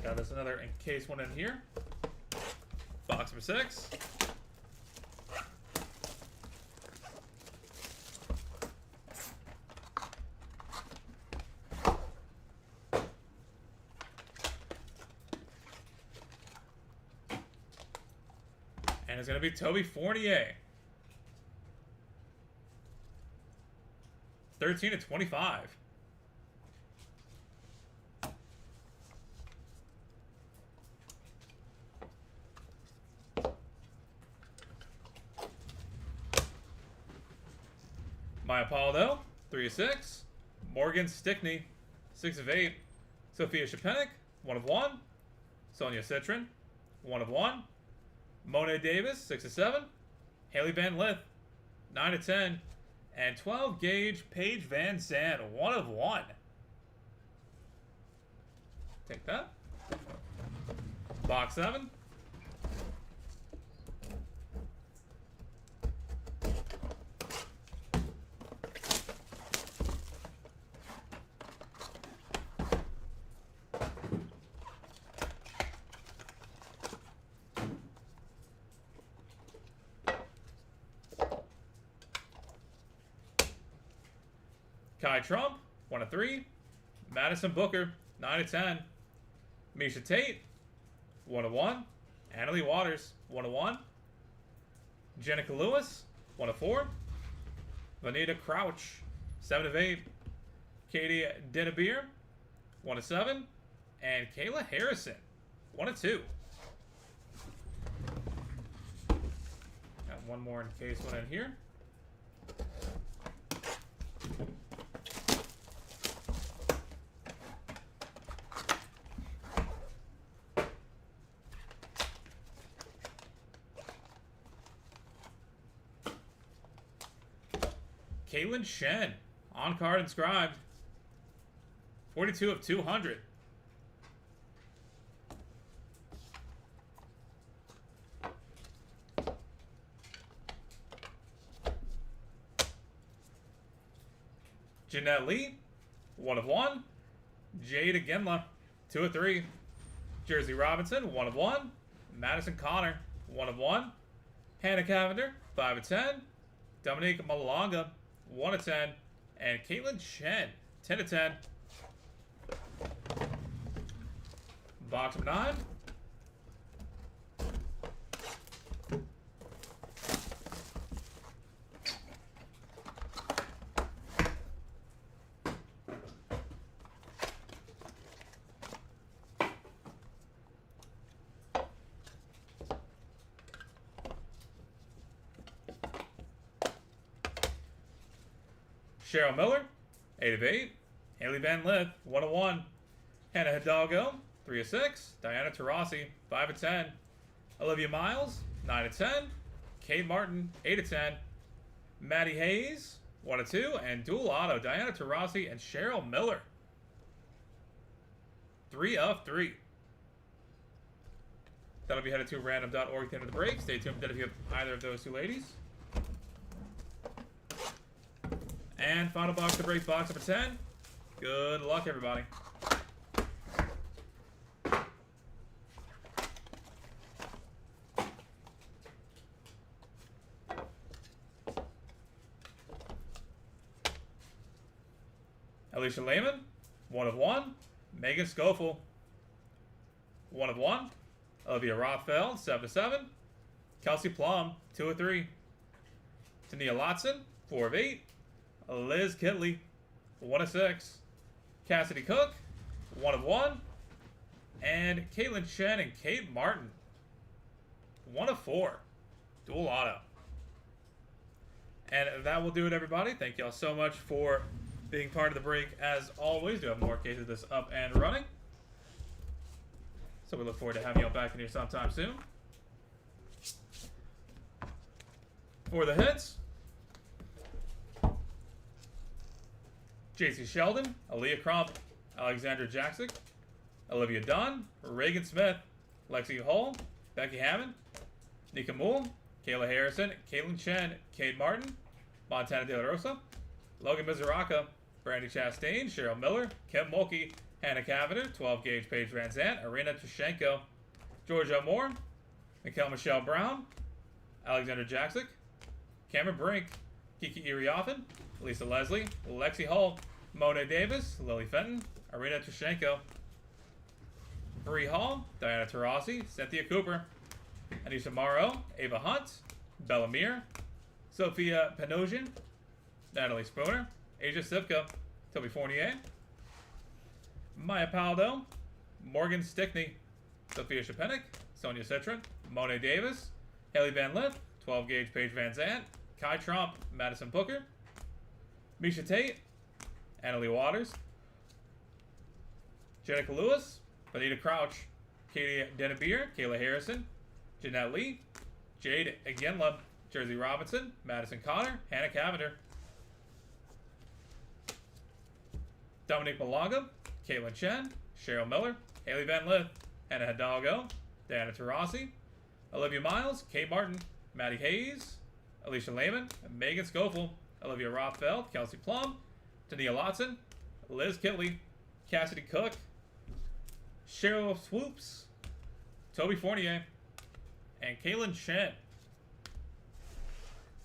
Got us another encased one in here. Box number 6. And it's going to be Toby Fournier. 13/25. Maya Paldo, 3/6. Morgan Stickney, 6/8. Sophia Shapenik, 1/1. Sonia Citron, 1/1. Monet Davis, 6/7. Haley Van Lith, 9/10. And 12 gauge Paige Van Zandt, 1/1. Take that. Box 7. Kai Trump, 1/3. Madison Booker, 9/10. Misha Tate, 1/1. Annalie Waters, 1/1. Jenica Lewis, 1/4. Vanita Crouch, 7/8. Katie Dennebeer, 1/7. And Kayla Harrison, 1/2. Got one more in case one in here. Caitlin Shen, on card inscribed. 42/200. Jeanette Lee, 1/1. Jade Agenla, 2/3. Jersey Robinson, 1/1. Madison Connor, 1/1. Hannah Cavender, 5/10. Dominique Malonga, 1/10. And Caitlin Shen, 10/10. Box of 9. Cheryl Miller, 8/8. Haley Van Lith, 1/1. Hannah Hidalgo, 3/6. Diana Taurasi, 5/10. Olivia Miles, 9/10. Kate Martin, 8/10. Maddie Hayes, 1/2. And dual auto, Diana Taurasi and Cheryl Miller, 3/3. That'll be headed to random.org at the end of the break. Stay tuned if you have either of those two ladies. And final box of breaks, box number 10. Good luck, everybody. Alicia Lehman, 1/1. Megan Schofield, 1/1. Olivia Rothfeld, 7/7. Kelsey Plum, 2/3. Tania Lotson, 4/8. Liz Kitley, 1/6. Cassidy Cook, 1/1. And Caitlin Shen and Kate Martin, 1/4. Dual auto. And that will do it, everybody. Thank you all so much for being part of the break. As always, do have more cases of this up and running. So we look forward to having you all back in here sometime soon. For the hits, JC Sheldon, Aaliyah Crump, Alexandra Jaksic, Olivia Dunn, Reagan Smith, Lexi Hull, Becky Hammond, Nika Moole, Kayla Harrison, Caitlin Shen, Kate Martin, Montana De La Rosa, Logan Mizuraka, Brandy Chastain, Cheryl Miller, Kim Mulkey, Hannah Cavender, 12 gauge Paige Van Zandt, Arena Tushenko, Georgia Moore, Mikkel Michelle Brown, Alexandra Jaksic, Cameron Brink, Kiki Irioffin, Lisa Leslie, Lexi Hull, Monet Davis, Lily Fenton, Arena Tushenko, Bree Hall, Diana Taurasi, Cynthia Cooper, Anisha Morrow, Ava Hunt, Bella Mir, Sophia Panosian, Natalie Spooner, Asia Sivka, Toby Fournier, Maya Paldo, Morgan Stickney, Sophia Shapenik, Sonia Citron, Monet Davis, Haley Van Lith, 12 gauge Paige Van Zandt, Kai Trump, Madison Booker, Misha Tate, Annalie Waters, Jenica Lewis, Benita Crouch, Katie Dennebeer, Kayla Harrison, Jeanette Lee, Jade Agenla, Jersey Robinson, Madison Connor, Hannah Cavender, Dominique Malaga, Caitlin Chen, Cheryl Miller, Haley Van Lith, Hannah Hidalgo, Diana Taurasi, Olivia Miles, Kate Martin, Maddie Hayes, Alicia Lehman, Megan Schofield, Olivia Rothfeld, Kelsey Plum, Tania Lotson, Liz Kitley, Cassidy Cook, Cheryl Swoops, Toby Fournier, and Kaylin Chen.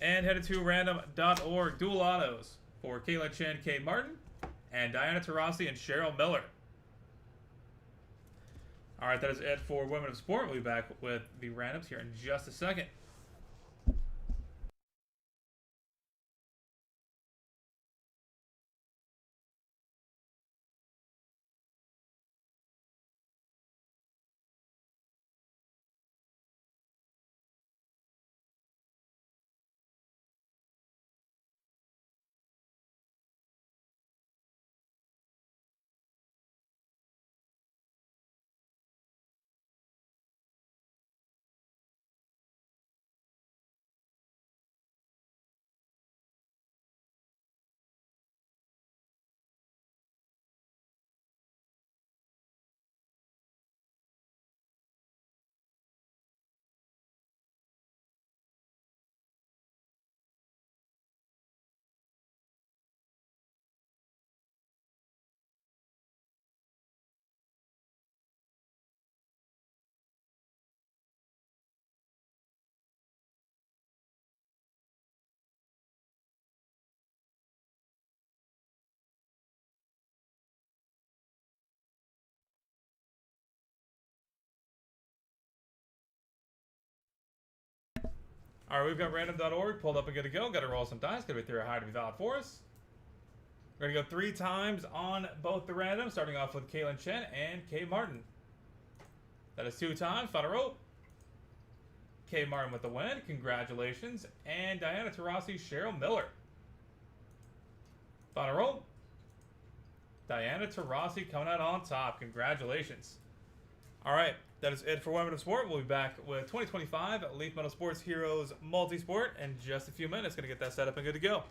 And headed to random.org, dual autos for Kaylin Chen, Kate Martin, and Diana Taurasi and Cheryl Miller. Alright, that is it for Women of Sport. We'll be back with the randoms here in just a second. Alright, we've got random.org pulled up and good to go. Got to roll some dice. Got to be through a high to be valid for us. We're going to go 3 times on both the randoms, starting off with Kaylin Chen and Kay Martin. That is 2 times. Final roll. Kay Martin with the win. Congratulations. And Diana Taurasi, Cheryl Miller. Final roll. Diana Taurasi coming out on top. Congratulations. Alright, that is it for Women of Sport. We'll be back with 2025 Leaf Metal Sports Heroes Multisport in just a few minutes. Going to get that set up and good to go.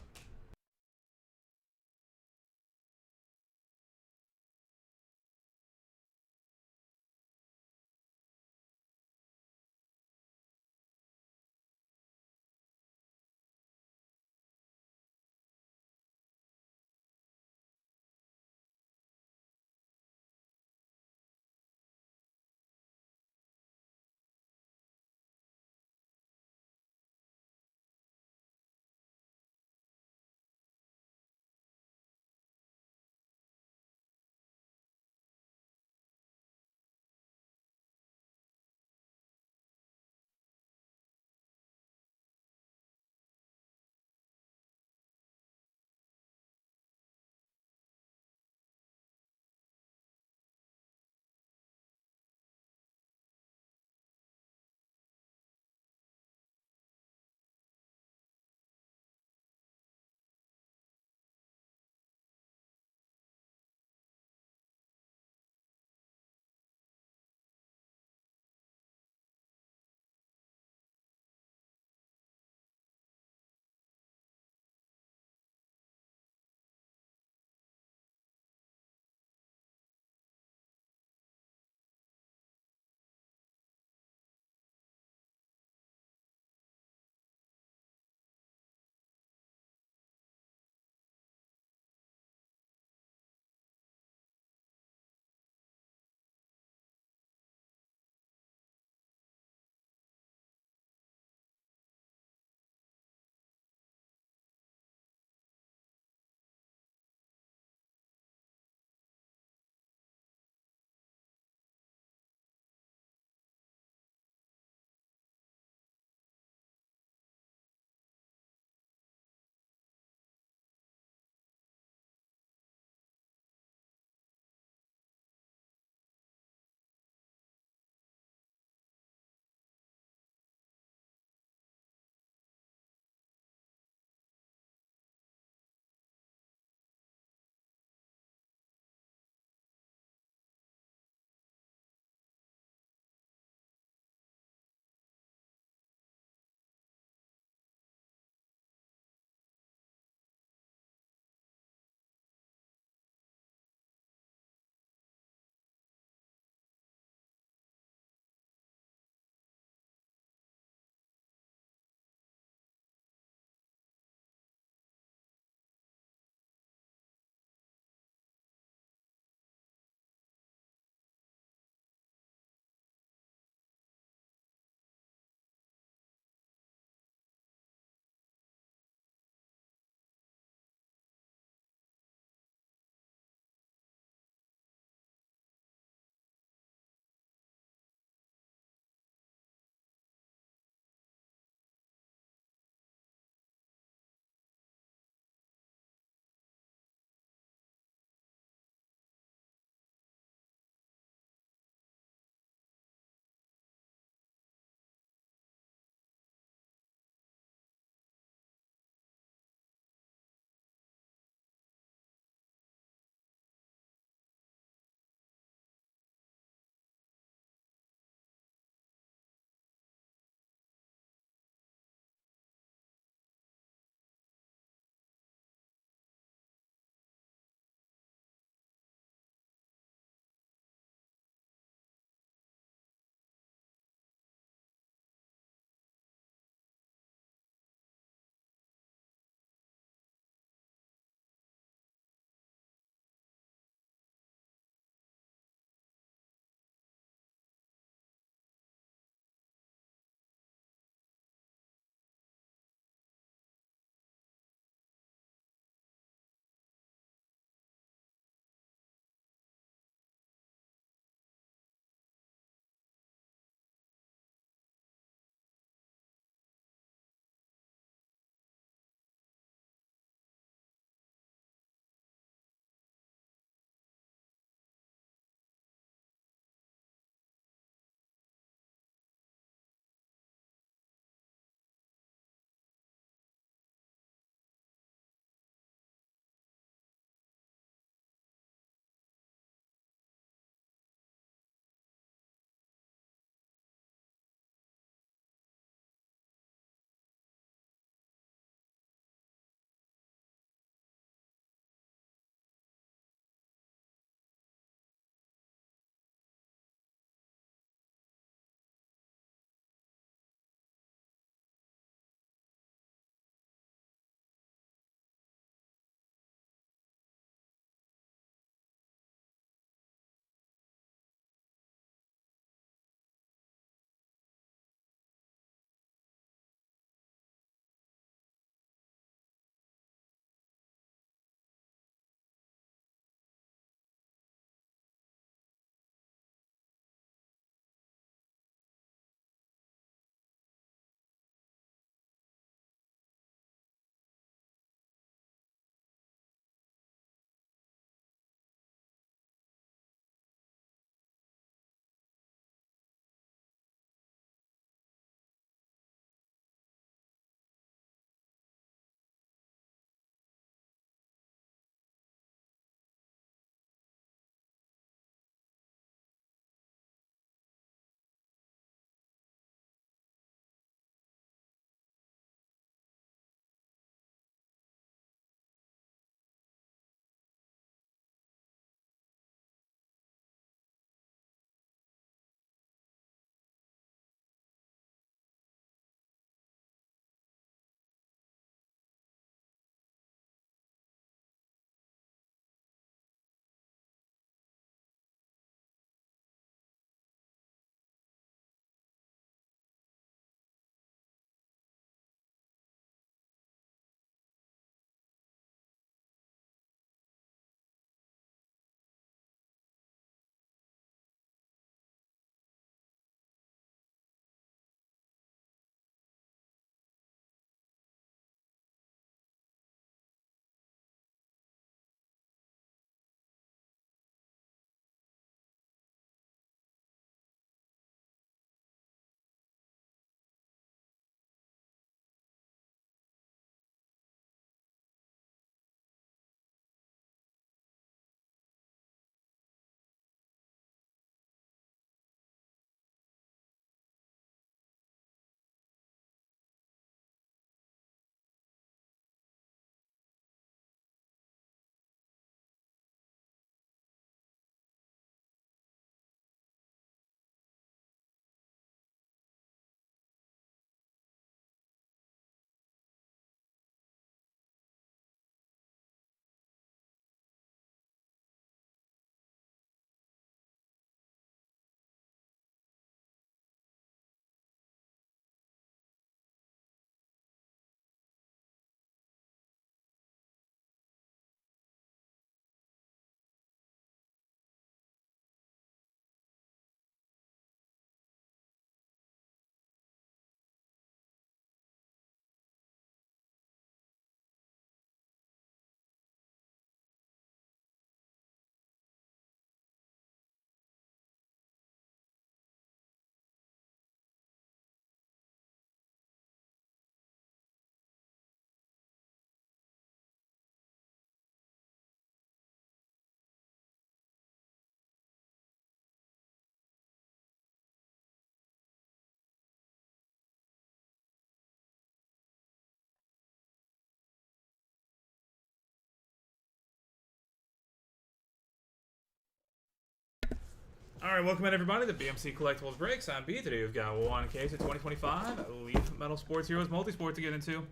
All right, welcome in everybody to BMC Collectibles Breaks. I'm B. Today we've got one case of 2025 Leaf Metal Sports Heroes Multisport to get into.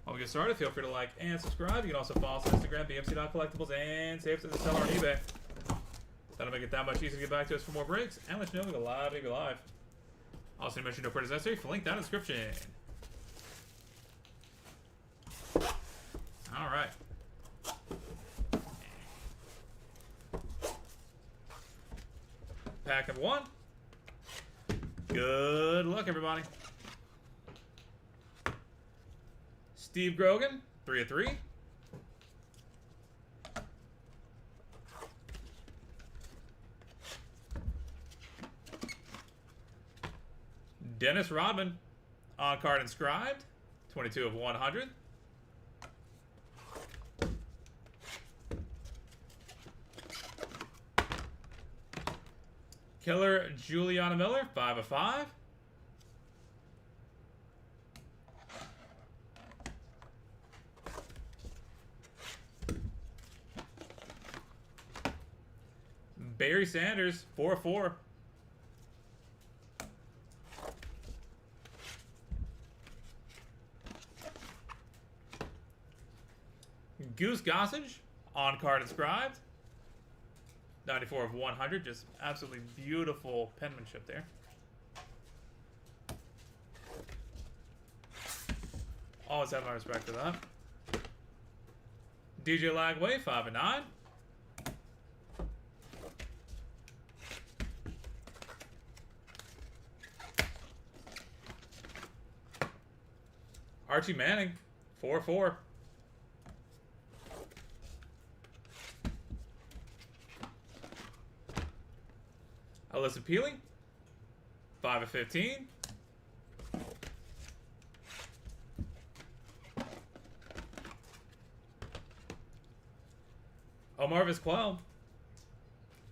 While we get started, feel free to like and subscribe. You can also follow us on Instagram, BMC.collectibles, and save to the seller on eBay. That'll make it that much easier to get back to us for more breaks and let you know we go live, baby live. Also, mention no purchase necessary. Link down in the description. All right. Pack of one. Good luck, everybody. Steve Grogan, 3 of 3. Dennis Rodman, on card inscribed, 22 of 100. Killer Juliana Miller, 5 of 5. Barry Sanders, 4 of 4. Goose Gossage, on card inscribed, 94 of 100. Just absolutely beautiful penmanship there. Always have my respect for that. DJ Lagway, 5 of 9. Archie Manning, 4 of 4. Alyssa Peeling, 5 of 15. Omar Vizquel,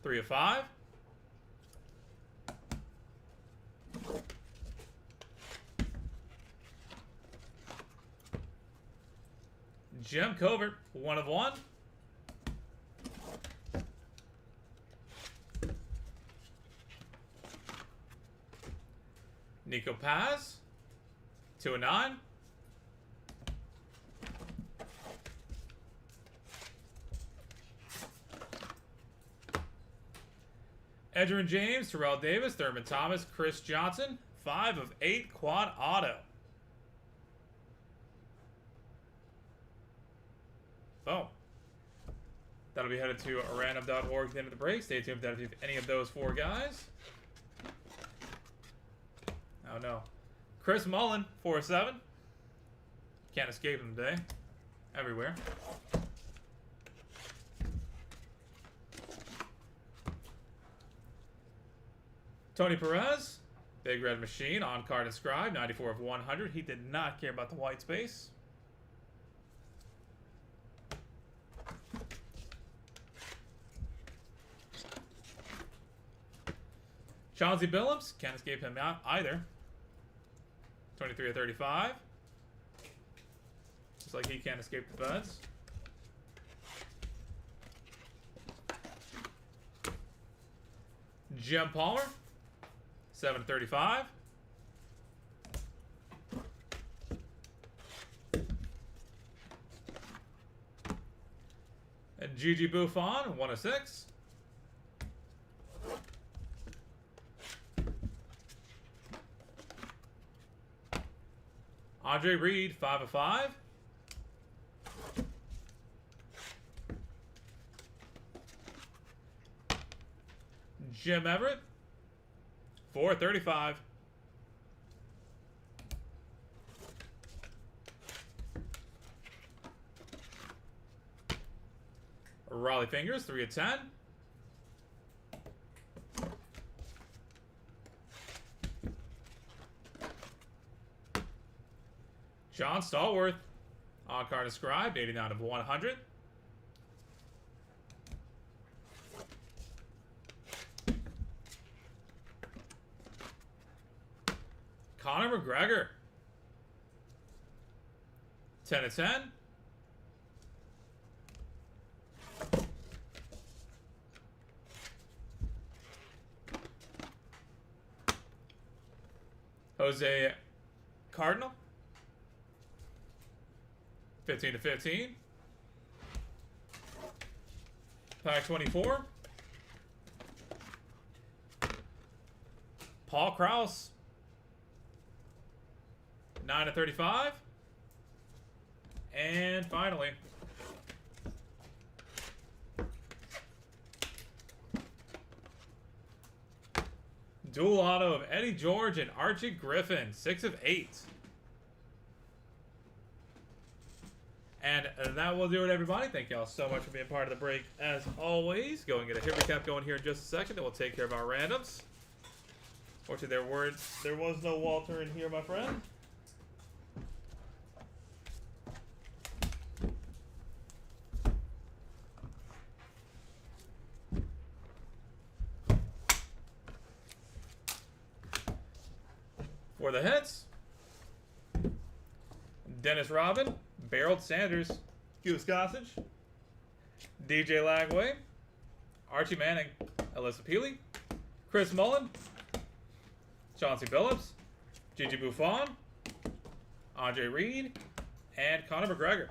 3 of 5. Jem Covert, 1 of 1. Nico Paz, 2 of 9. Edgerrin James, Terrell Davis, Thurman Thomas, Chris Johnson, 5 of 8 quad auto. Oh. That'll be headed to random.org at the end of the break. Stay tuned for any of those 4 guys. Oh no. Chris Mullen, 4 of 7. Can't escape him today. Everywhere. Tony Perez, Big Red Machine, on card inscribed, 94 of 100. He did not care about the white space. Chauncey Billups, can't escape him out either. 23 of 35. Just like he can't escape the feds. Jim Palmer, 7 of 35. And Gigi Buffon, 1 of 6. Andre Reed, 5 of 5. Jim Everett, 4 of 35. Raleigh Fingers, 3 of 10. John Stallworth, on card inscribed, 89 of 100. Conor McGregor, 10 of 10. Jose Cardinal. 15/15. Pack 24. Paul Krause. 9/35. And finally, dual auto of Eddie George and Archie Griffin. 6/8. And that will do it, everybody. Thank y'all so much for being part of the break. As always, go and get a hit recap going here in just a second. Then we'll take care of our randoms. Fortunately, there was no Walter in here, my friend. For the hits, Dennis Robin, Barreled Sanders, Goose Gossage, DJ Lagway, Archie Manning, Alyssa Peely, Chris Mullen, Chauncey Billups, Gigi Buffon, Andre Reed, and Conor McGregor.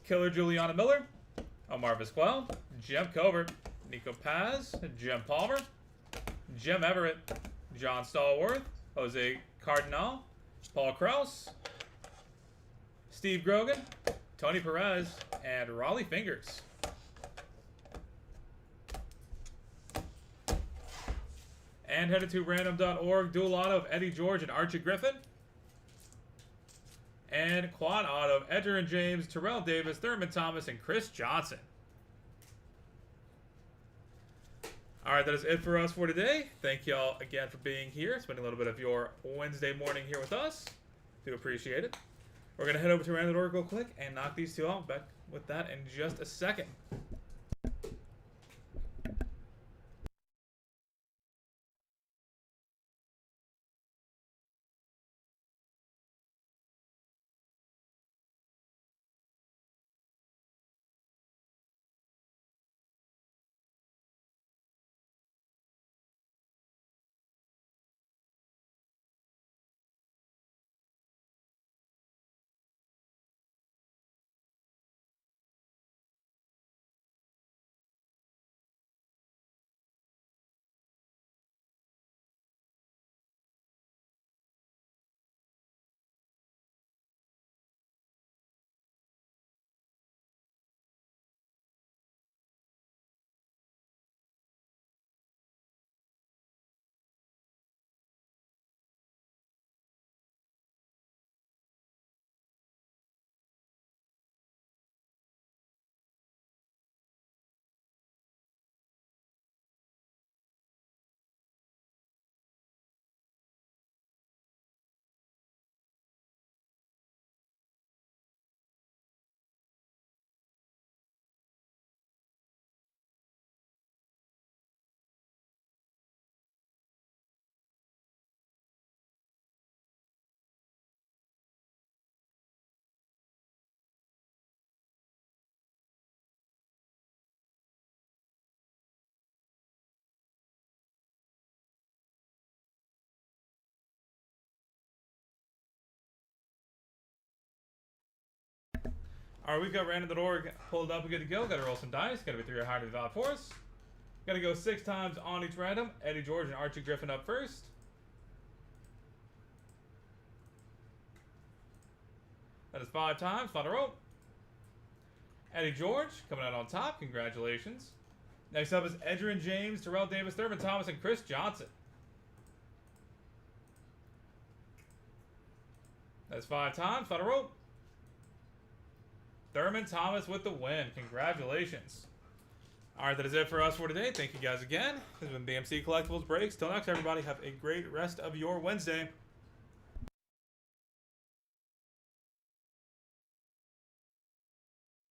Killer Juliana Miller, Omar Vizquel, Jem Covert, Nico Paz, Jim Palmer, Jim Everett, John Stallworth, Jose Cardinal, Paul Krause, Steve Grogan, Tony Perez, and Raleigh Fingers. And headed to random.org, dual auto of Eddie George and Archie Griffin. And quad auto of Edgerrin James, Terrell Davis, Thurman Thomas, and Chris Johnson. Alright, that is it for us for today. Thank y'all again for being here, spending a little bit of your Wednesday morning here with us. Do appreciate it. We're going to head over to random.org real quick and knock these two out. Back with that in just a second. Alright, we've got random.org pulled up and good to go. Got to roll some dice. Got to be 3 or higher to be valid for us. Got to go 6 times on each random. Eddie George and Archie Griffin up first. That is 5 times. Final roll. Eddie George coming out on top. Congratulations. Next up is Edgerrin James, Terrell Davis, Thurman Thomas, and Chris Johnson. That's 5 times. Final roll. Thurman Thomas with the win. Congratulations. Alright, that is it for us for today. Thank you guys again. This has been BMC Collectibles Breaks. Till next, everybody, have a great rest of your Wednesday.